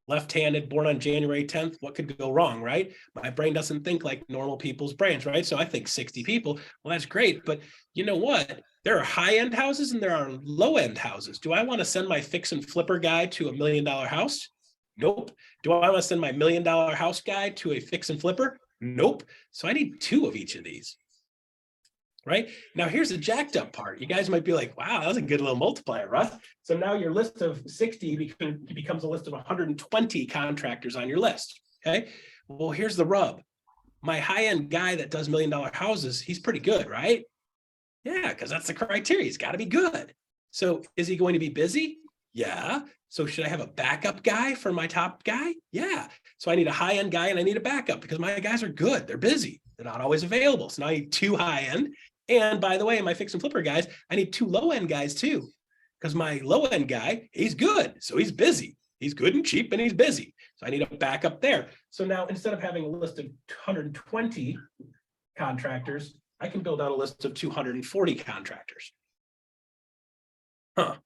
Left-handed, born on January 10th, what could go wrong, right? My brain doesn't think like normal people's brains, right? So I think 60 people, well, that's great. But you know what? There are high-end houses and there are low-end houses. Do I want to send my fix and flipper guy to $1 million house? Nope. Do I want to send my $1 million house guy to a fix and flipper? Nope. So I need 2 of each of these. Right now, here's the jacked up part. You guys might be like, wow, that was a good little multiplier, Russ. So now your list of 60 becomes a list of 120 contractors on your list. Okay. Well, here's the rub. My high-end guy that does $1 million houses, he's pretty good, right? Yeah, because that's the criteria. He's got to be good. So is he going to be busy? Yeah. So should I have a backup guy for my top guy? Yeah. So I need a high-end guy and I need a backup because my guys are good. They're busy. They're not always available. So now I need 2 high-end. And by the way, my fix and flipper guys, I need 2 low-end guys too, because my low-end guy, he's good. So he's busy. He's good and cheap and he's busy. So I need a backup there. So now instead of having a list of 120 contractors, I can build out a list of 240 contractors. Huh.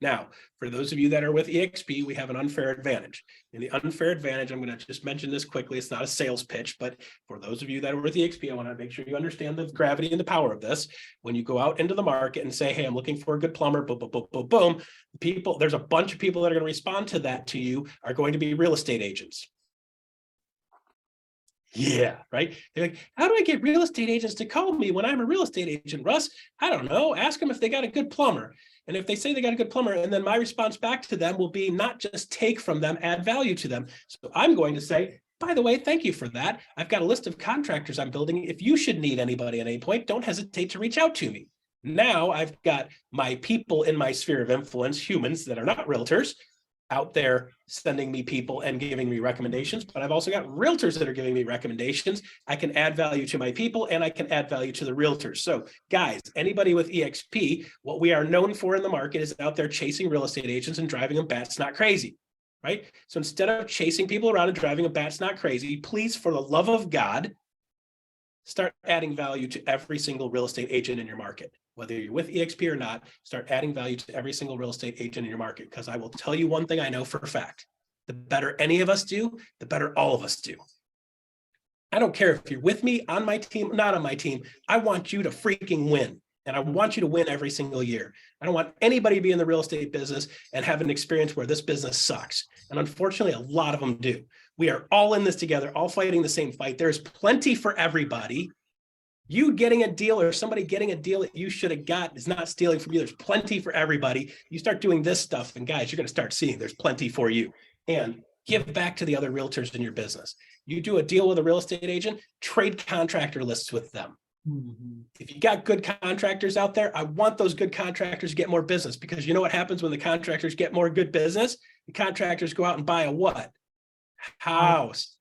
Now, for those of you that are with EXP, we have an unfair advantage. And the unfair advantage, I'm going to just mention this quickly. It's not a sales pitch, but for those of you that are with EXP, I want to make sure you understand the gravity and the power of this. When you go out into the market and say, hey, I'm looking for a good plumber, boom, boom, boom, boom, boom, people, there's a bunch of people that are going to respond to that to you are going to be real estate agents. Yeah, right. They're like, how do I get real estate agents to call me when I'm a real estate agent, Russ? I don't know. Ask them if they got a good plumber. And if they say they got a good plumber, and then my response back to them will be not just take from them, add value to them. So I'm going to say, by the way, thank you for that. I've got a list of contractors I'm building. If you should need anybody at any point, don't hesitate to reach out to me. Now I've got my people in my sphere of influence, humans that are not realtors, out there sending me people and giving me recommendations, but I've also got realtors that are giving me recommendations. I can add value to my people and I can add value to the realtors. So guys, anybody with EXP, what we are known for in the market is out there chasing real estate agents and driving them bat's not crazy, right? So instead of chasing people around and driving them bat's not crazy, please, for the love of God, start adding value to every single real estate agent in your market. Whether you're with EXP or not, start adding value to every single real estate agent in your market. Because I will tell you one thing I know for a fact. The better any of us do, the better all of us do. I don't care if you're with me, on my team, not on my team. I want you to freaking win. And I want you to win every single year. I don't want anybody to be in the real estate business and have an experience where this business sucks. And unfortunately, a lot of them do. We are all in this together, all fighting the same fight. There's plenty for everybody. You getting a deal or somebody getting a deal that you should have got is not stealing from you. There's plenty for everybody. You start doing this stuff, and guys, you're going to start seeing there's plenty for you. And give back to the other realtors in your business. You do a deal with a real estate agent, trade contractor lists with them. If you got good contractors out there, I want those good contractors to get more business, because you know what happens when the contractors get more good business? The contractors go out and buy a what? House.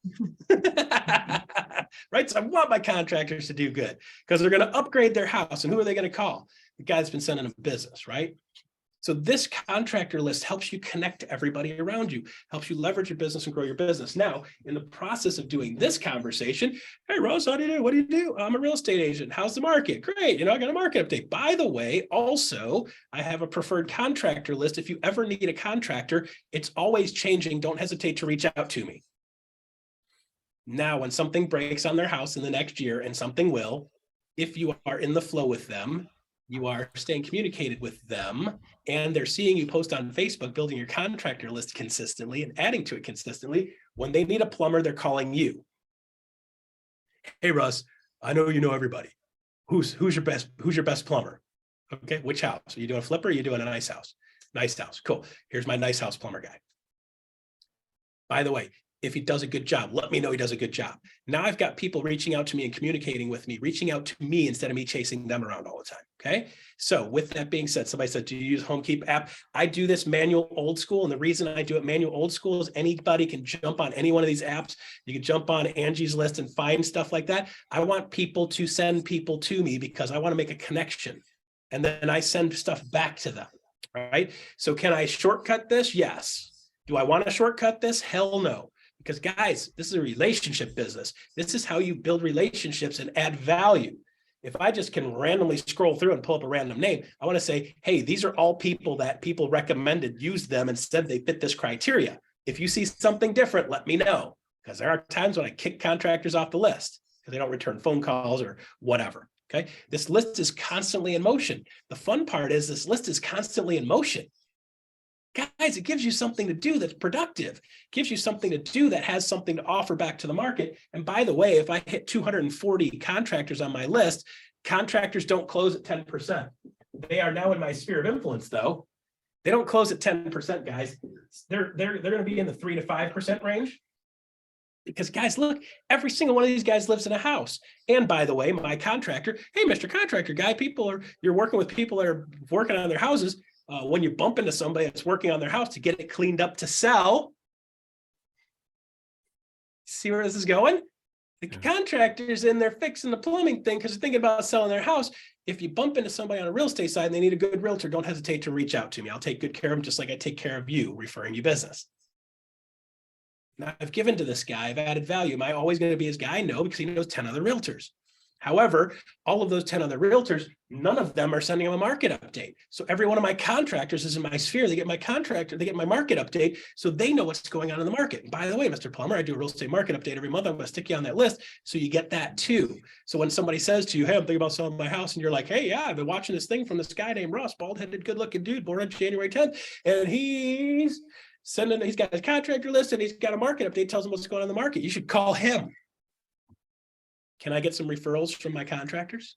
Right? So I want my contractors to do good because they're going to upgrade their house. And who are they going to call? The guy that's been sending them business, right? So this contractor list helps you connect to everybody around you, helps you leverage your business and grow your business. Now, in the process of doing this conversation, hey, Russ, how do you do? What do you do? I'm a real estate agent. How's the market? Great. I got a market update. By the way, also, I have a preferred contractor list. If you ever need a contractor, it's always changing. Don't hesitate to reach out to me. Now, when something breaks on their house in the next year, and something will, if you are in the flow with them, you are staying communicated with them, and they're seeing you post on Facebook, building your contractor list consistently and adding to it consistently. When they need a plumber, they're calling you. Hey, Russ, I know you know everybody. Who's your best plumber? Okay, which house? Are you doing a flipper? Or are you doing a nice house? Nice house. Cool. Here's my nice house plumber guy. By the way, if he does a good job, let me know he does a good job. Now I've got people reaching out to me and communicating with me, reaching out to me instead of me chasing them around all the time. Okay. So with that being said, somebody said, do you use HomeKeep app? I do this manual old school. And the reason I do it manual old school is anybody can jump on any one of these apps. You can jump on Angie's List and find stuff like that. I want people to send people to me because I want to make a connection. And then I send stuff back to them. Right. So can I shortcut this? Yes. Do I want to shortcut this? Hell no. Because guys, this is a relationship business. This is how you build relationships and add value. If I just can randomly scroll through and pull up a random name, I want to say, hey, these are all people that people recommended, use them and said they fit this criteria. If you see something different, let me know. Because there are times when I kick contractors off the list because they don't return phone calls or whatever. Okay. This list is constantly in motion. The fun part is this list is constantly in motion. Guys, it gives you something to do that's productive, gives you something to do that has something to offer back to the market. And by the way, if I hit 240 contractors on my list, contractors don't close at 10%. They are now in my sphere of influence, though. They don't close at 10%, guys. They're going to be in the 3 to 5% range. Because guys, look, every single one of these guys lives in a house. And by the way, my contractor, hey, Mr. Contractor guy, you're working with people that are working on their houses. When you bump into somebody that's working on their house to get it cleaned up to sell, see where this is going? The contractor's in there fixing the plumbing thing because they're thinking about selling their house. If you bump into somebody on a real estate side and they need a good realtor, don't hesitate to reach out to me. I'll take good care of them just like I take care of you, referring you business. Now, I've given to this guy, I've added value. Am I always going to be his guy? No, because he knows 10 other realtors. However, all of those 10 other realtors, none of them are sending him a market update. So every one of my contractors is in my sphere. They get my contractor, they get my market update, so they know what's going on in the market. And by the way, Mr. Plumber, I do a real estate market update every month. I'm going to stick you on that list so you get that too. So when somebody says to you, hey, I'm thinking about selling my house, and you're like, hey, yeah, I've been watching this thing from this guy named Russ, bald-headed, good-looking dude, born on January 10th, and he's got his contractor list and he's got a market update, tells him what's going on in the market. You should call him. Can I get some referrals from my contractors?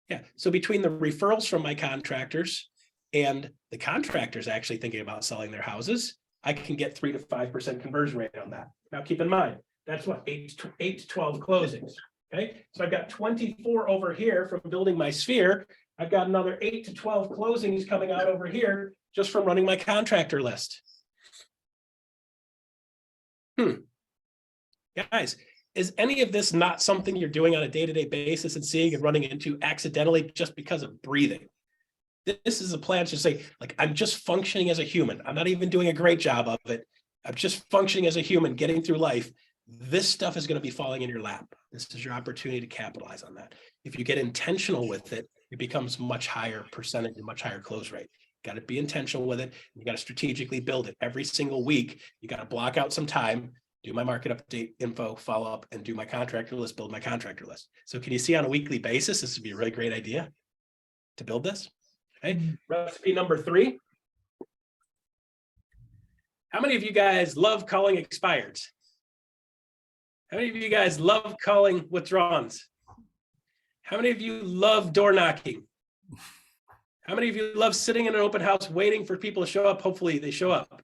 Yeah. So between the referrals from my contractors and the contractors actually thinking about selling their houses, I can get 3 to 5% conversion rate on that. Now, keep in mind, that's what, 8 to 12 closings. Okay. So I've got 24 over here from building my sphere. I've got another 8 to 12 closings coming out over here just from running my contractor list. Guys, is any of this not something you're doing on a day-to-day basis and seeing and running into accidentally just because of breathing? This is a plan to say, like, I'm just functioning as a human. I'm not even doing a great job of it. I'm just functioning as a human, getting through life. This stuff is going to be falling in your lap. This is your opportunity to capitalize on that. If you get intentional with it, it becomes much higher percentage and much higher close rate. Got to be intentional with it. You got to strategically build it every single week. You got to block out some time, do my market update info, follow up, and do my contractor list, build my contractor list. So can you see on a weekly basis, this would be a really great idea to build this. Okay. Recipe number 3. How many of you guys love calling expireds? How many of you guys love calling withdrawals? How many of you love door knocking? How many of you love sitting in an open house waiting for people to show up? Hopefully they show up.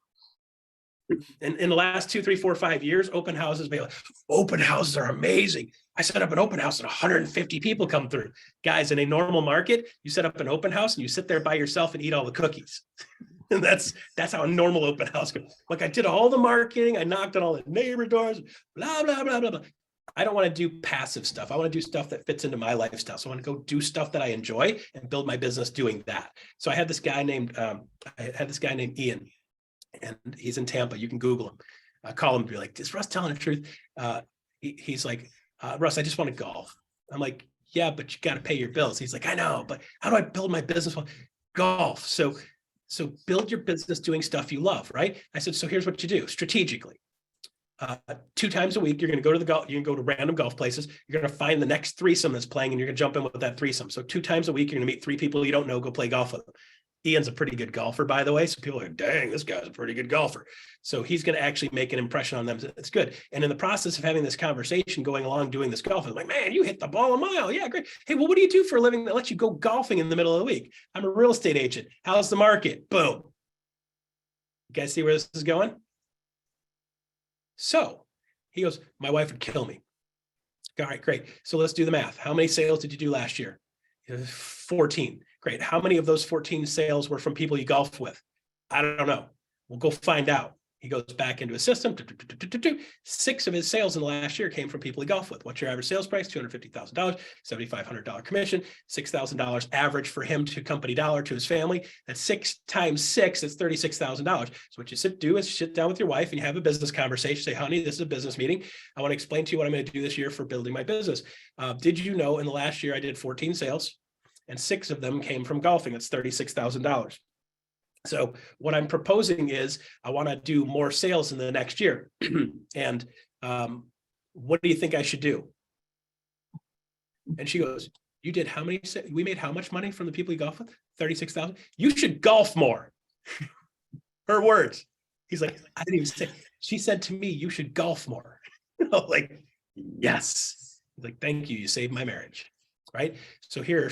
And in the last 2, 3, 4, 5 years, open houses are amazing. I set up an open house and 150 people come through. Guys, in a normal market, you set up an open house and you sit there by yourself and eat all the cookies. And that's how a normal open house goes. Like, I did all the marketing, I knocked on all the neighbor doors, blah, blah, blah, blah, blah. I don't want to do passive stuff. I want to do stuff that fits into my lifestyle. So I want to go do stuff that I enjoy and build my business doing that. So I had this guy named Ian, and he's in Tampa. You can Google him. I call him and be like, is Russ telling the truth? He's like, Russ, I just want to golf. I'm like, yeah, but you got to pay your bills. He's like, I know, but how do I build my business? Golf. So build your business doing stuff you love, right? I said, so here's what you do strategically. 2 times a week, you're going to go to the golf. You can go to random golf places. You're going to find the next threesome that's playing, and you're going to jump in with that threesome. So 2 times a week, you're going to meet 3 people you don't know. Go play golf with them. Ian's a pretty good golfer, by the way. So people are like, dang, this guy's a pretty good golfer. So he's going to actually make an impression on them. It's good. And in the process of having this conversation, going along, doing this golf, I'm like, man, you hit the ball a mile. Yeah, great. Hey, well, what do you do for a living that lets you go golfing in the middle of the week? I'm a real estate agent. How's the market? Boom. You guys see where this is going? So he goes, my wife would kill me. All right, great. So let's do the math. How many sales did you do last year? 14. Great. How many of those 14 sales were from people you golfed with? I don't know. We'll go find out. He goes back into his system. 6 of his sales in the last year came from people he golfed with. What's your average sales price? $250,000, $7,500 commission, $6,000 average for him to company dollar to his family. That's 6 times 6. That's $36,000. So what you do is sit down with your wife and you have a business conversation. Say, honey, this is a business meeting. I want to explain to you what I'm going to do this year for building my business. Did you know in the last year I did 14 sales and 6 of them came from golfing? That's $36,000. So what I'm proposing is I want to do more sales in the next year. And what do you think I should do? And she goes, you did how many? We made how much money from the people you golf with? 36,000. You should golf more. Her words. He's like, I didn't even say. She said to me, you should golf more. Like, yes. He's like, thank you. You saved my marriage. Right. So here,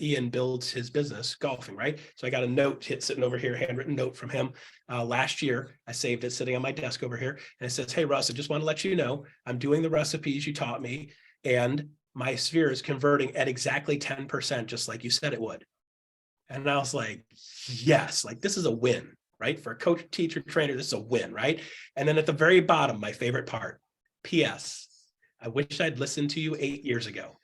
Ian builds his business golfing. Right. So I got a note sitting over here, handwritten note from him last year. I saved it sitting on my desk over here. And it says, hey, Russ, I just want to let you know I'm doing the recipes you taught me. And my sphere is converting at exactly 10%, just like you said it would. And I was like, yes, like this is a win. Right. For a coach, teacher, trainer, this is a win. Right. And then at the very bottom, my favorite part, P.S. I wish I'd listened to you 8 years ago.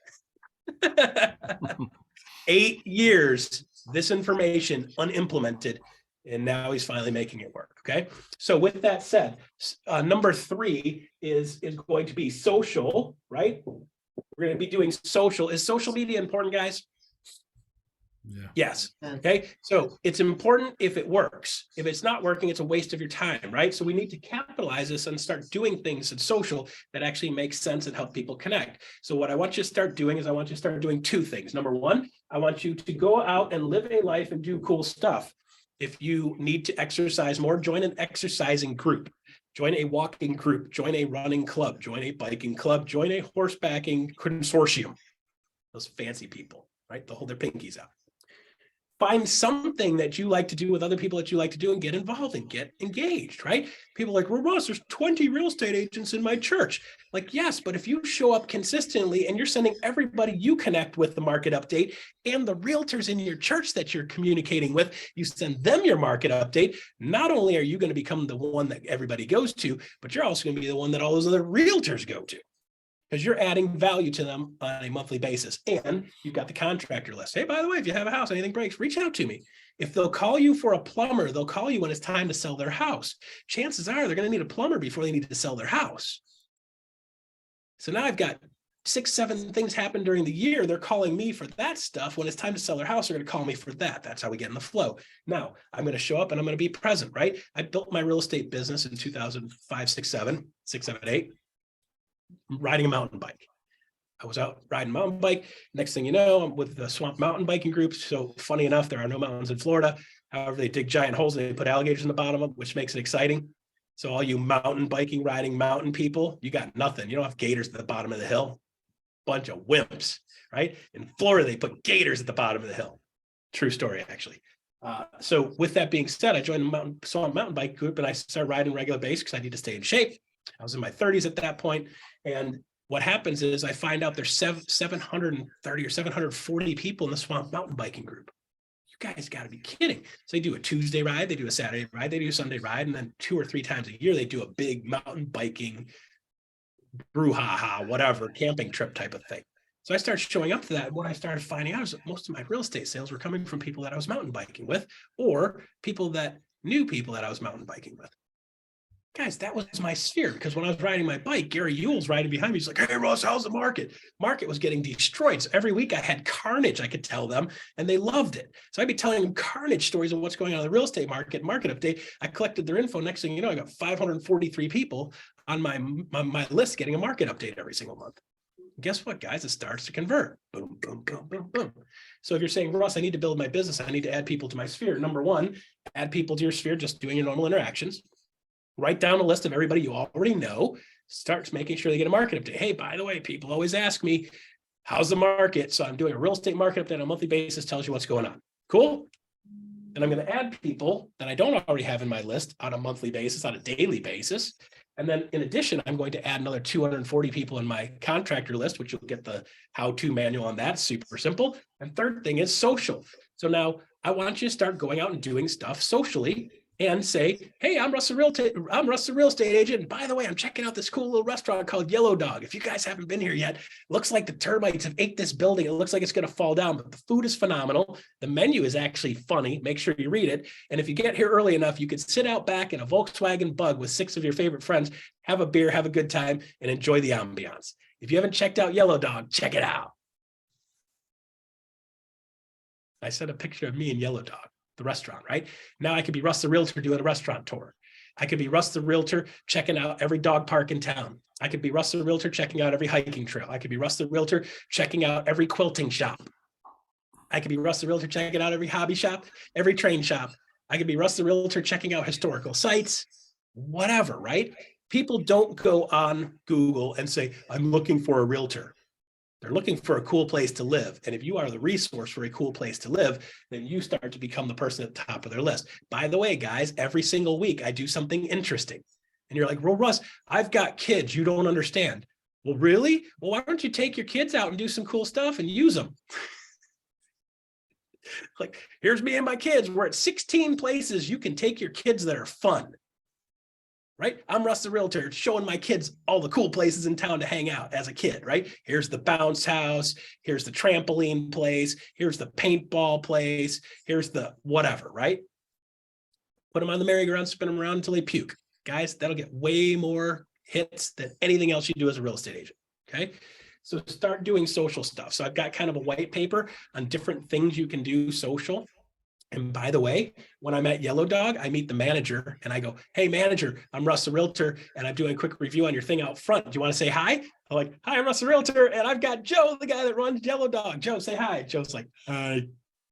8 years, this information unimplemented, and now he's finally making it work. Okay. So with that said, number 3 is going to be social, right? We're going to be doing social. Is social media important, guys? Yeah. Yes. Okay. So it's important if it works. If it's not working, it's a waste of your time, right? So we need to capitalize this and start doing things in social that actually make sense and help people connect. So what I want you to start doing is I want you to start doing 2 things. Number 1, I want you to go out and live a life and do cool stuff. If you need to exercise more, join an exercising group, join a walking group, join a running club, join a biking club, join a horsebacking consortium. Those fancy people, right? They'll hold their pinkies out. Find something that you like to do with other people that you like to do and get involved and get engaged, right? People are like, well, Ross, there's 20 real estate agents in my church. Like, yes, but if you show up consistently and you're sending everybody you connect with the market update and the realtors in your church that you're communicating with, you send them your market update, not only are you going to become the one that everybody goes to, but you're also going to be the one that all those other realtors go to, because you're adding value to them on a monthly basis. And you've got the contractor list. Hey, by the way, if you have a house, anything breaks, reach out to me. If they'll call you for a plumber, they'll call you when it's time to sell their house. Chances are they're going to need a plumber before they need to sell their house. So now I've got 6, 7 things happen during the year. They're calling me for that stuff. When it's time to sell their house, they're going to call me for that. That's how we get in the flow. Now I'm going to show up and I'm going to be present, right? I built my real estate business in 2005, 6, 7, 8, riding a mountain bike. I was out riding a mountain bike. Next thing you know, I'm with the Swamp Mountain Biking Group. So funny enough, there are no mountains in Florida. However, they dig giant holes and they put alligators in the bottom of them, which makes it exciting. So all you mountain biking, riding mountain people, you got nothing. You don't have gators at the bottom of the hill. Bunch of wimps, right? In Florida, they put gators at the bottom of the hill. True story, actually. So with that being said, I joined the Swamp Mountain Bike Group and I started riding regular base because I need to stay in shape. I was in my 30s at that point. And what happens is I find out there's 730 or 740 people in the Swamp Mountain Biking Group. You guys got to be kidding. So they do a Tuesday ride, they do a Saturday ride, they do a Sunday ride, and then 2 or 3 times a year, they do a big mountain biking, brouhaha, whatever, camping trip type of thing. So I started showing up to that. And what I started finding out is that most of my real estate sales were coming from people that I was mountain biking with, or people that knew people that I was mountain biking with. Guys, that was my sphere, because when I was riding my bike, Gary Ewell's riding behind me. He's like, hey, Russ, how's the market? Market was getting destroyed. So every week I had carnage I could tell them, and they loved it. So I'd be telling them carnage stories of what's going on in the real estate market update. I collected their info. Next thing you know, I got 543 people on my list getting a market update every single month. Guess what, guys? It starts to convert. Boom, boom, boom, boom, boom. So if you're saying, Russ, I need to build my business, I need to add people to my sphere. Number one, add people to your sphere, just doing your normal interactions. Write down a list of everybody you already know. Start making sure they get a market update. Hey, by the way, people always ask me, how's the market? So I'm doing a real estate market update on a monthly basis, tells you what's going on. Cool. And I'm going to add people that I don't already have in my list on a monthly basis, on a daily basis. And then in addition, I'm going to add another 240 people in my contractor list, which you'll get the how-to manual on that. Super simple. And third thing is social. So now I want you to start going out and doing stuff socially and say, hey, I'm Russ the real estate agent. And by the way, I'm checking out this cool little restaurant called Yellow Dog. If you guys haven't been here yet, looks like the termites have ate this building. It looks like it's going to fall down, but the food is phenomenal. The menu is actually funny. Make sure you read it. And if you get here early enough, you could sit out back in a Volkswagen Bug with 6 of your favorite friends, have a beer, have a good time, and enjoy the ambiance. If you haven't checked out Yellow Dog, check it out. I sent a picture of me and Yellow Dog, the restaurant, right? Now I could be Russ the realtor doing a restaurant tour. I could be Russ the realtor checking out every dog park in town. I could be Russ the realtor checking out every hiking trail. I could be Russ the realtor checking out every quilting shop. I could be Russ the realtor checking out every hobby shop, every train shop. I could be Russ the realtor checking out historical sites, whatever, right? People don't go on Google and say, I'm looking for a realtor. They're looking for a cool place to live. And if you are the resource for a cool place to live, then you start to become the person at the top of their list. By the way, guys, every single week I do something interesting. And you're like, well, Russ, I've got kids. You don't understand. Well, really? Well, why don't you take your kids out and do some cool stuff and use them? Like, here's me and my kids. We're at 16 places you can take your kids that are fun. Right? I'm Russ the realtor showing my kids all the cool places in town to hang out as a kid, right? Here's the bounce house. Here's the trampoline place. Here's the paintball place. Here's the whatever, right? Put them on the merry-go-round, spin them around until they puke. Guys, that'll get way more hits than anything else you do as a real estate agent, okay? So start doing social stuff. So I've got kind of a white paper on different things you can do social. And by the way, when I'm at Yellow Dog, I meet the manager and I go, hey, manager, I'm Russ the realtor and I'm doing a quick review on your thing out front. Do you want to say hi? I'm like, hi, I'm Russ the realtor and I've got Joe, the guy that runs Yellow Dog. Joe, say hi. Joe's like, hi.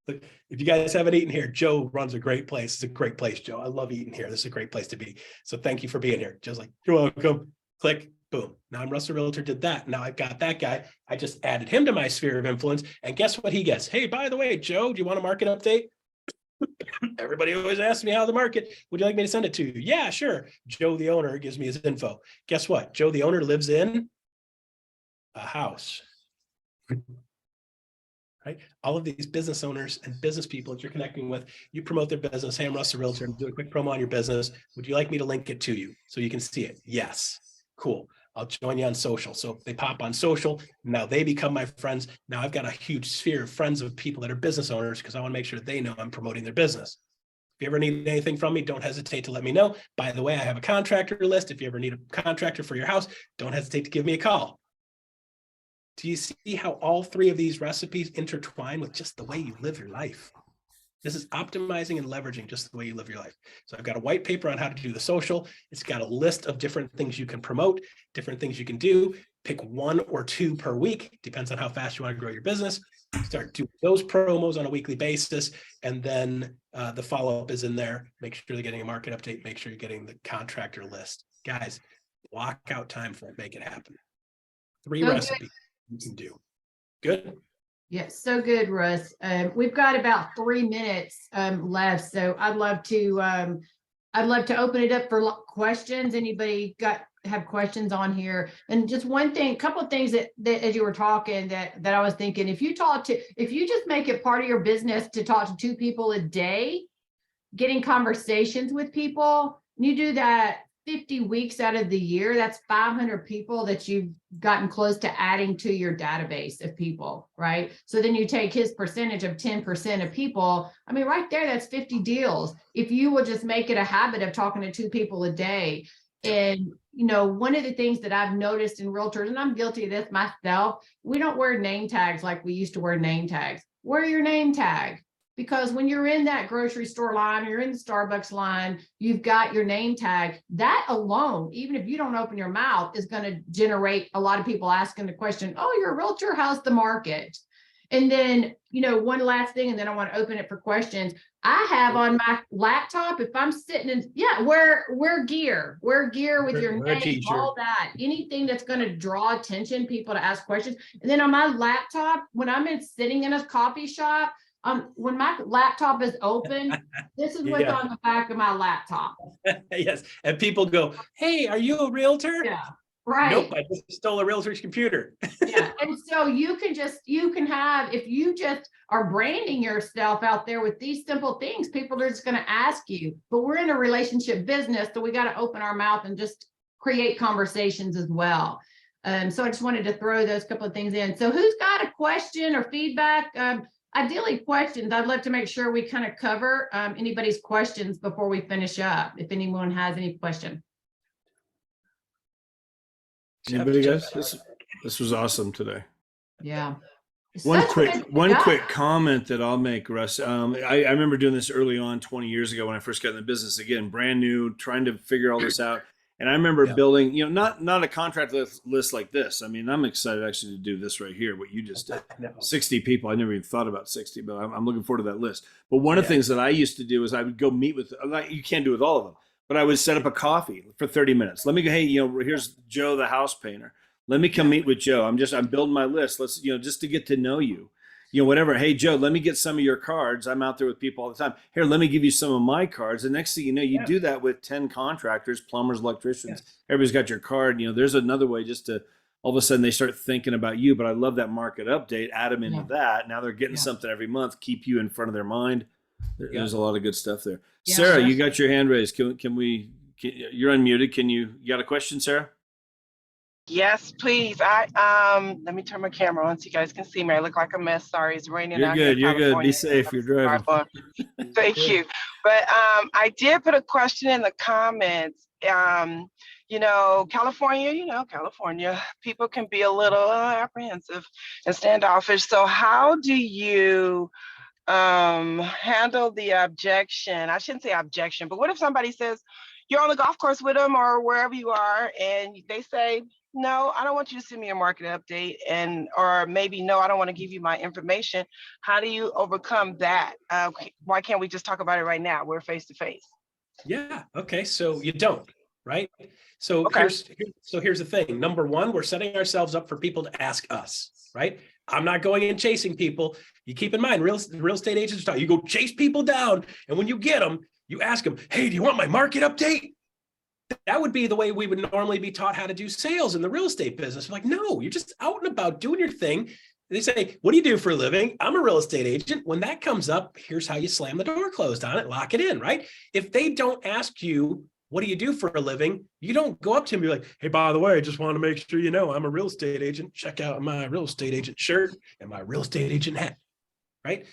If you guys haven't eaten here, Joe runs a great place. It's a great place, Joe. I love eating here. This is a great place to be. So thank you for being here. Joe's like, you're welcome. Click, boom. Now I'm Russ the realtor, did that. Now I've got that guy. I just added him to my sphere of influence. And guess what he gets? Hey, by the way, Joe, do you want a market update? Everybody always asks me how the market, would you like me to send it to you? Yeah, sure. Joe, the owner, gives me his info. Guess what? Joe, the owner, lives in a house. Right? All of these business owners and business people that you're connecting with, you promote their business. Hey, I'm Russ the realtor. I'm doing a quick promo on your business. Would you like me to link it to you so you can see it? Yes. Cool. I'll join you on social. So they pop on social. Now they become my friends. Now I've got a huge sphere of friends of people that are business owners because I want to make sure they know I'm promoting their business. If you ever need anything from me, don't hesitate to let me know. By the way, I have a contractor list. If you ever need a contractor for your house, don't hesitate to give me a call. Do you see how all three of these recipes intertwine with just the way you live your life? This is optimizing and leveraging just the way you live your life. So I've got a white paper on how to do the social. It's got a list of different things you can promote, different things you can do. Pick 1 or 2 per week, depends on how fast you want to grow your business. Start doing those promos on a weekly basis. And then the follow-up is in there. Make sure you're getting a market update. Make sure you're getting the contractor list. Guys, block out time for it. Make it happen. 3 recipes you can do. Good. Yes, so good, Russ. We've got about 3 minutes left, so I'd love to open it up for questions. Anybody have questions on here? And just one thing, a couple of things that as you were talking that I was thinking, if you just make it part of your business to talk to 2 people a day, getting conversations with people, and you do that 50 weeks out of the year, that's 500 people that you've gotten close to adding to your database of people, right? So then you take his percentage of 10% of people. I mean, right there, that's 50 deals. If you will just make it a habit of talking to 2 people a day. And, one of the things that I've noticed in realtors, and I'm guilty of this myself, we don't wear name tags like we used to wear name tags. Wear your name tag. Because when you're in that grocery store line, or you're in the Starbucks line, you've got your name tag. That alone, even if you don't open your mouth, is going to generate a lot of people asking the question, oh, you're a realtor, how's the market? And then, one last thing, and then I want to open it for questions. I have on my laptop, if I'm sitting in, wear gear with your name, all that, anything that's going to draw attention, people to ask questions. And then on my laptop, when I'm sitting in a coffee shop, when my laptop is open, this is what's on the back of my laptop. Yes. And people go, hey, are you a realtor? Yeah. Right. Nope, I just stole a realtor's computer. Yeah. And so you can have, if you just are branding yourself out there with these simple things, people are just going to ask you. But we're in a relationship business, so we got to open our mouth and just create conversations as well. So I just wanted to throw those couple of things in. So who's got a question or feedback? Ideally questions. I'd love to make sure we kind of cover anybody's questions before we finish up. If anyone has any question. Anybody, guys? This was awesome today. Yeah. One quick comment that I'll make, Russ. I remember doing this early on 20 years ago when I first got in the business. Again, brand new, trying to figure all this out. And I remember building, not a contract list like this. I mean, I'm excited actually to do this right here, what you just did. 60 people. I never even thought about 60, but I'm looking forward to that list. But one of the things that I used to do is I would go meet with, you can't do it with all of them, but I would set up a coffee for 30 minutes. Let me go, hey, here's Joe, the house painter. Let me come meet with Joe. I'm building my list. Let's, just to get to know you. Whatever. Hey, Joe, let me get some of your cards. I'm out there with people all the time. Here, let me give you some of my cards. The next thing you know, you do that with 10 contractors, plumbers, electricians. Everybody's got your card. There's another way just to, all of a sudden they start thinking about you. But I love that market update. Add them into that. Now they're getting something every month. Keep you in front of their mind. There's a lot of good stuff there. Yeah, Sarah, you got your hand raised. You're unmuted. You got a question, Sarah? Yes, please. Let me turn my camera on so you guys can see me. I look like a mess. Sorry, it's raining out here. You're good. Be safe. You're driving. Thank you. But I did put a question in the comments. California, California, people can be a little apprehensive and standoffish. So how do you handle the objection? I shouldn't say objection, but what if somebody says, you're on the golf course with them or wherever you are, and they say, no, I don't want you to send me a market update, or maybe, no, I don't want to give you my information. How do you overcome that? Why can't we just talk about it right now? We're face to face. Yeah. Okay. So you don't, right? So here's the thing. Number one, we're setting ourselves up for people to ask us, right? I'm not going and chasing people. You keep in mind, real estate agents, you go chase people down, and when you get them, you ask them, hey, do you want my market update? That would be the way we would normally be taught how to do sales in the real estate business. We're like, no, you're just out and about doing your thing. They say, what do you do for a living? I'm a real estate agent. When that comes up, here's how you slam the door closed on it, lock it in, right? If they don't ask you, what do you do for a living? You don't go up to them and be like, hey, by the way, I just want to make sure you know I'm a real estate agent. Check out my real estate agent shirt and my real estate agent hat, right?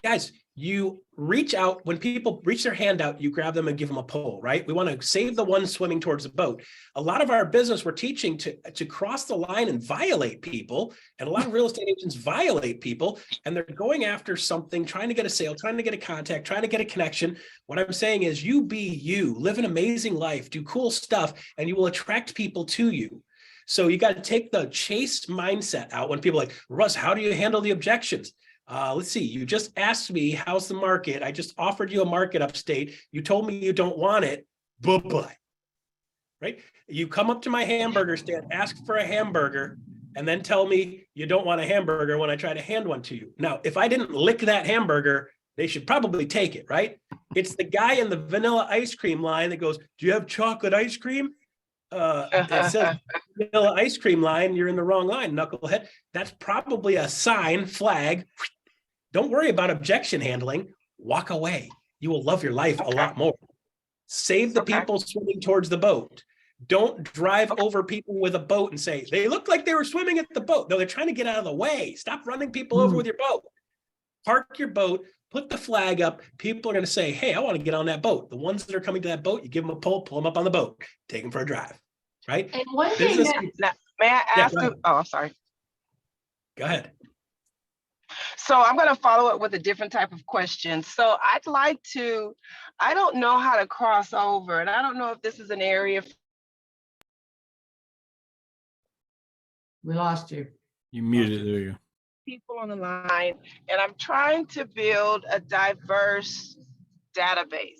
Guys, you reach out, when people reach their hand out, you grab them and give them a pull, right? We want to save the one swimming towards the boat. A lot of our business, we're teaching to cross the line and violate people. And a lot of real estate agents violate people, and they're going after something, trying to get a sale, trying to get a contact, trying to get a connection. What I'm saying is you be you, live an amazing life, do cool stuff, and you will attract people to you. So you got to take the chase mindset out when people are like, Russ, how do you handle the objections? Let's see, you just asked me, how's the market? I just offered you a market upstate. You told me you don't want it. Bye-bye. Right? You come up to my hamburger stand, ask for a hamburger, and then tell me you don't want a hamburger when I try to hand one to you. Now, if I didn't lick that hamburger, they should probably take it, right? It's the guy in the vanilla ice cream line that goes, do you have chocolate ice cream? It says vanilla ice cream line, you're in the wrong line, knucklehead. That's probably a sign, flag. Don't worry about objection handling. Walk away. You will love your life a lot more. Save the people swimming towards the boat. Don't drive over people with a boat and say, they look like they were swimming at the boat. No, they're trying to get out of the way. Stop running people over with your boat. Park your boat, put the flag up. People are going to say, hey, I want to get on that boat. The ones that are coming to that boat, you give them a pull them up on the boat, take them for a drive, right? And one thing that, may I ask you? Oh, I'm sorry. Go ahead. So I'm going to follow up with a different type of question. So I don't know how to cross over, and I don't know if this is an area. we lost you. You muted. There you go. People on the line, and I'm trying to build a diverse database.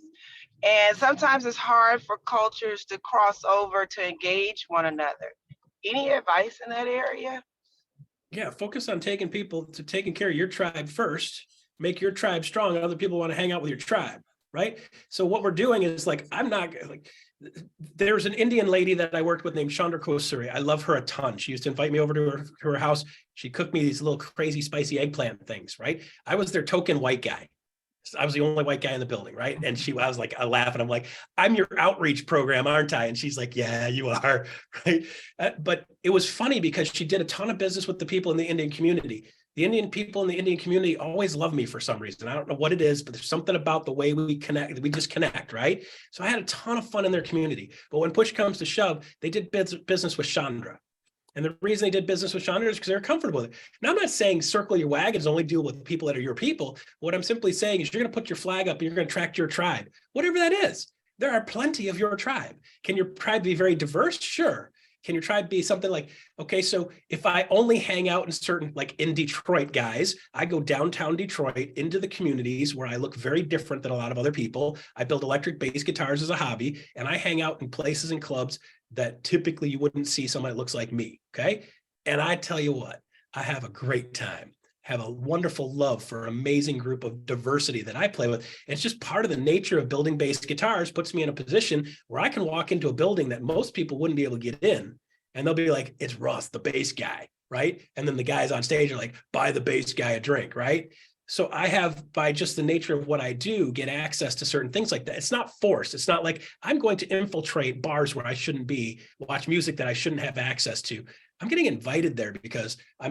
And sometimes it's hard for cultures to cross over to engage one another. Any advice in that area? Yeah, focus on taking care of your tribe first. Make your tribe strong. Other people want to hang out with your tribe, right? So what we're doing is there's an Indian lady that I worked with named Chandra Kosuri. I love her a ton. She used to invite me over to her house. She cooked me these little crazy spicy eggplant things, right? I was their token white guy. I was the only white guy in the building, right? And I was like, I laugh and I'm like, I'm your outreach program, aren't I? And she's like, yeah, you are, right? But it was funny because she did a ton of business with the people in the Indian community. The Indian people in the Indian community always love me for some reason. I don't know what it is, but there's something about the way we connect. We just connect, right? So I had a ton of fun in their community. But when push comes to shove, they did business with Chandra. And the reason they did business with Chandra is because they're comfortable with it. Now, I'm not saying circle your wagons, only deal with people that are your people. What I'm simply saying is you're going to put your flag up and you're going to attract your tribe, whatever that is. There are plenty of your tribe. Can your tribe be very diverse? Sure. Can your tribe be something like, okay, so if I only hang out in certain, like in Detroit, guys, I go downtown Detroit into the communities where I look very different than a lot of other people. I build electric bass guitars as a hobby, and I hang out in places and clubs that typically you wouldn't see someone that looks like me, okay? And I tell you what, I have a great time, have a wonderful love for an amazing group of diversity that I play with. And it's just part of the nature of building bass guitars, puts me in a position where I can walk into a building that most people wouldn't be able to get in. And they'll be like, it's Russ, the bass guy, right? And then the guys on stage are like, buy the bass guy a drink, right? So I have, by just the nature of what I do, get access to certain things like that. It's not forced. It's not like I'm going to infiltrate bars where I shouldn't be, watch music that I shouldn't have access to. I'm getting invited there because I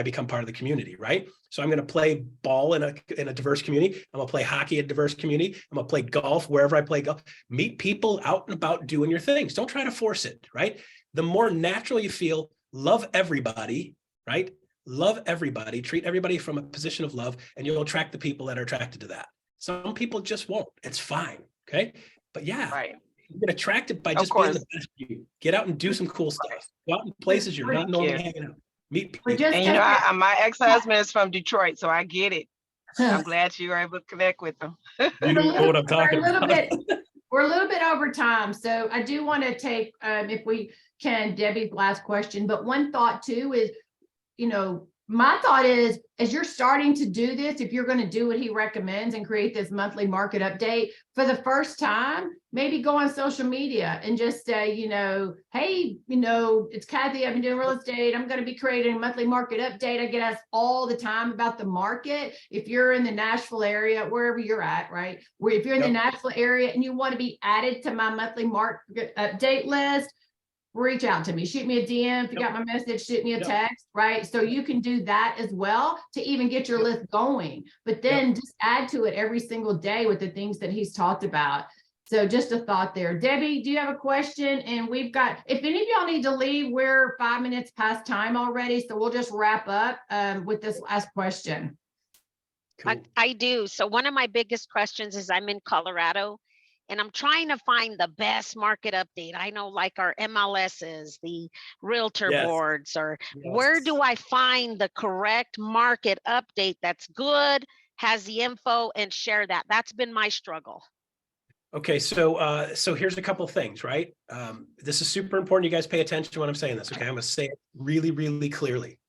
become part of the community, right? So I'm going to play ball in a diverse community. I'm going to play hockey in a diverse community. I'm going to play golf wherever I play golf. Meet people out and about doing your things. Don't try to force it, right? The more natural you feel, love everybody, right? Love everybody, treat everybody from a position of love, and you'll attract the people that are attracted to that. Some people just won't. It's fine. Okay. But yeah, right. You get attracted by just being the best you. Get out and do some cool stuff. Go out in places you're not normally hanging out. Meet people. And my ex-husband is from Detroit, so I get it. I'm glad you were able to connect with them. You know what I'm talking about. We're a little bit over time, so I do want to take, if we can, Debbie's last question. But one thought too is, my thought is, as you're starting to do this, if you're going to do what he recommends and create this monthly market update for the first time, maybe go on social media and just say, hey, it's Kathy, I've been doing real estate. I'm going to be creating a monthly market update. I get asked all the time about the market. If you're in the Nashville area, wherever you're at, right? If you're in the Nashville area and you want to be added to my monthly market update list, reach out to me, shoot me a DM. If you got my message, shoot me a text, right? So you can do that as well to even get your list going, but then just add to it every single day with the things that he's talked about. So just a thought there. Debbie, do you have a question? And we've got, if any of y'all need to leave, we're 5 minutes past time already. So we'll just wrap up with this last question. Cool. I do. So one of my biggest questions is I'm in Colorado and I'm trying to find the best market update. I know like our MLSs, the realtor boards, or where do I find the correct market update that's good, has the info, and share that? That's been my struggle. Okay, so so here's a couple of things, right? This is super important. You guys pay attention to when I'm saying this. Okay, I'm going to say it really, really clearly.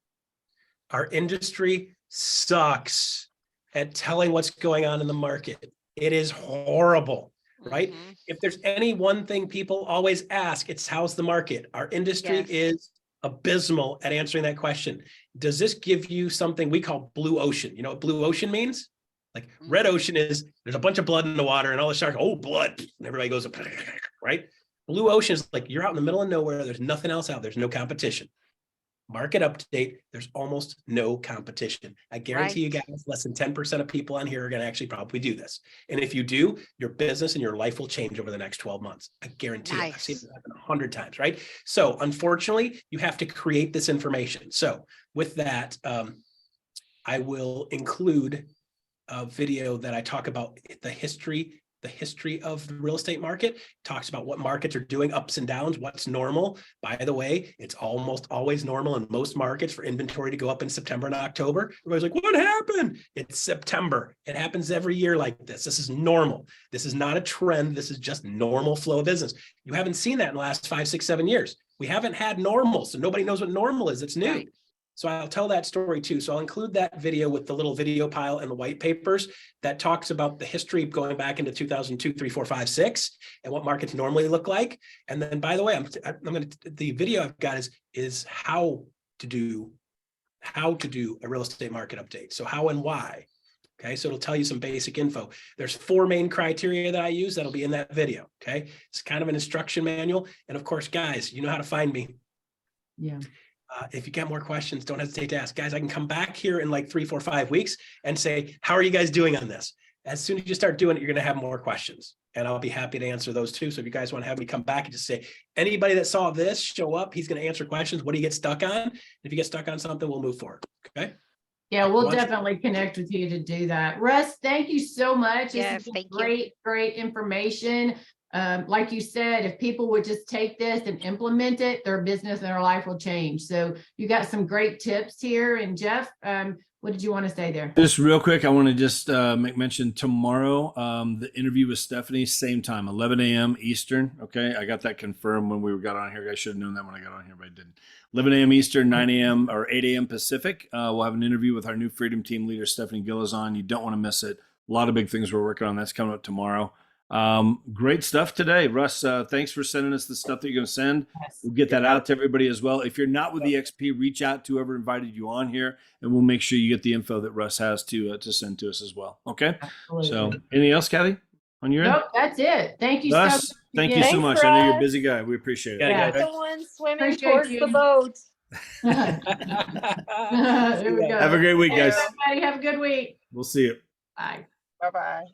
Our industry sucks at telling what's going on in the market. It is horrible, right? If there's any one thing people always ask, it's how's the market? Our industry is abysmal at answering that question. Does this give you something we call blue ocean? You know what blue ocean means? Like red ocean is there's a bunch of blood in the water and all the sharks, oh, blood. And everybody goes, right? Blue ocean is like you're out in the middle of nowhere. There's nothing else out. There's no competition. Market update, there's almost no competition. I guarantee you guys, less than 10% of people on here are going to actually probably do this. And if you do, your business and your life will change over the next 12 months. I guarantee it. I've seen it happen 100 times, right? So unfortunately, you have to create this information. So with that, I will include a video that I talk about the history of the real estate market, talks about what markets are doing, ups and downs, what's normal. By the way, it's almost always normal in most markets for inventory to go up in September and October. Everybody's like, what happened? It's September. It happens every year like this. This is normal. This is not a trend. This is just normal flow of business. You haven't seen that in the last 5, 6, 7 years. We haven't had normal, so nobody knows what normal is. It's new. So I'll tell that story too. So I'll include that video with the little video pile and the white papers that talks about the history going back into 2002, 3, 4, 5, 6, and what markets normally look like. And then, by the way, the video I've got is how to do a real estate market update. So how and why. Okay, so it'll tell you some basic info. There's 4 main criteria that I use that'll be in that video. Okay, it's kind of an instruction manual. And of course, guys, you know how to find me. Yeah. If you get more questions, don't hesitate to ask. Guys, I can come back here in like 3, 4, 5 weeks and say, how are you guys doing on this? As soon as you start doing it, you're going to have more questions. And I'll be happy to answer those too. So if you guys want to have me come back and just say, anybody that saw this, show up. He's going to answer questions. What do you get stuck on? If you get stuck on something, we'll move forward. Okay. Yeah, we'll definitely connect with you to do that. Russ, thank you so much. Yes, this is great information. Like you said, if people would just take this and implement it, their business and their life will change. So you got some great tips here. And Jeff, what did you want to say there? Just real quick, I want to just make mention tomorrow, the interview with Stephanie, same time, 11 a.m. Eastern. Okay, I got that confirmed when we got on here. I should have known that when I got on here, but I didn't. 11 a.m. Eastern, 9 a.m. or 8 a.m. Pacific. We'll have an interview with our new Freedom Team leader, Stephanie Gillazon. You don't want to miss it. A lot of big things we're working on. That's coming up tomorrow. Great stuff today. Russ, thanks for sending us the stuff that you're going to send. We'll get that out to everybody as well. If you're not with EXP, reach out to whoever invited you on here, and we'll make sure you get the info that Russ has to send to us as well. Okay. Absolutely. So anything else, Kathy, on your end? Nope, that's it. Thank you Russ, so much. thank you so much. Thanks, I know you're a Russ. busy guy. We appreciate it. Yeah, The one swimming Appreciate towards you. the boat. There we go. Have a great week, guys. Everybody have a good week. We'll see you. Bye. Bye-bye.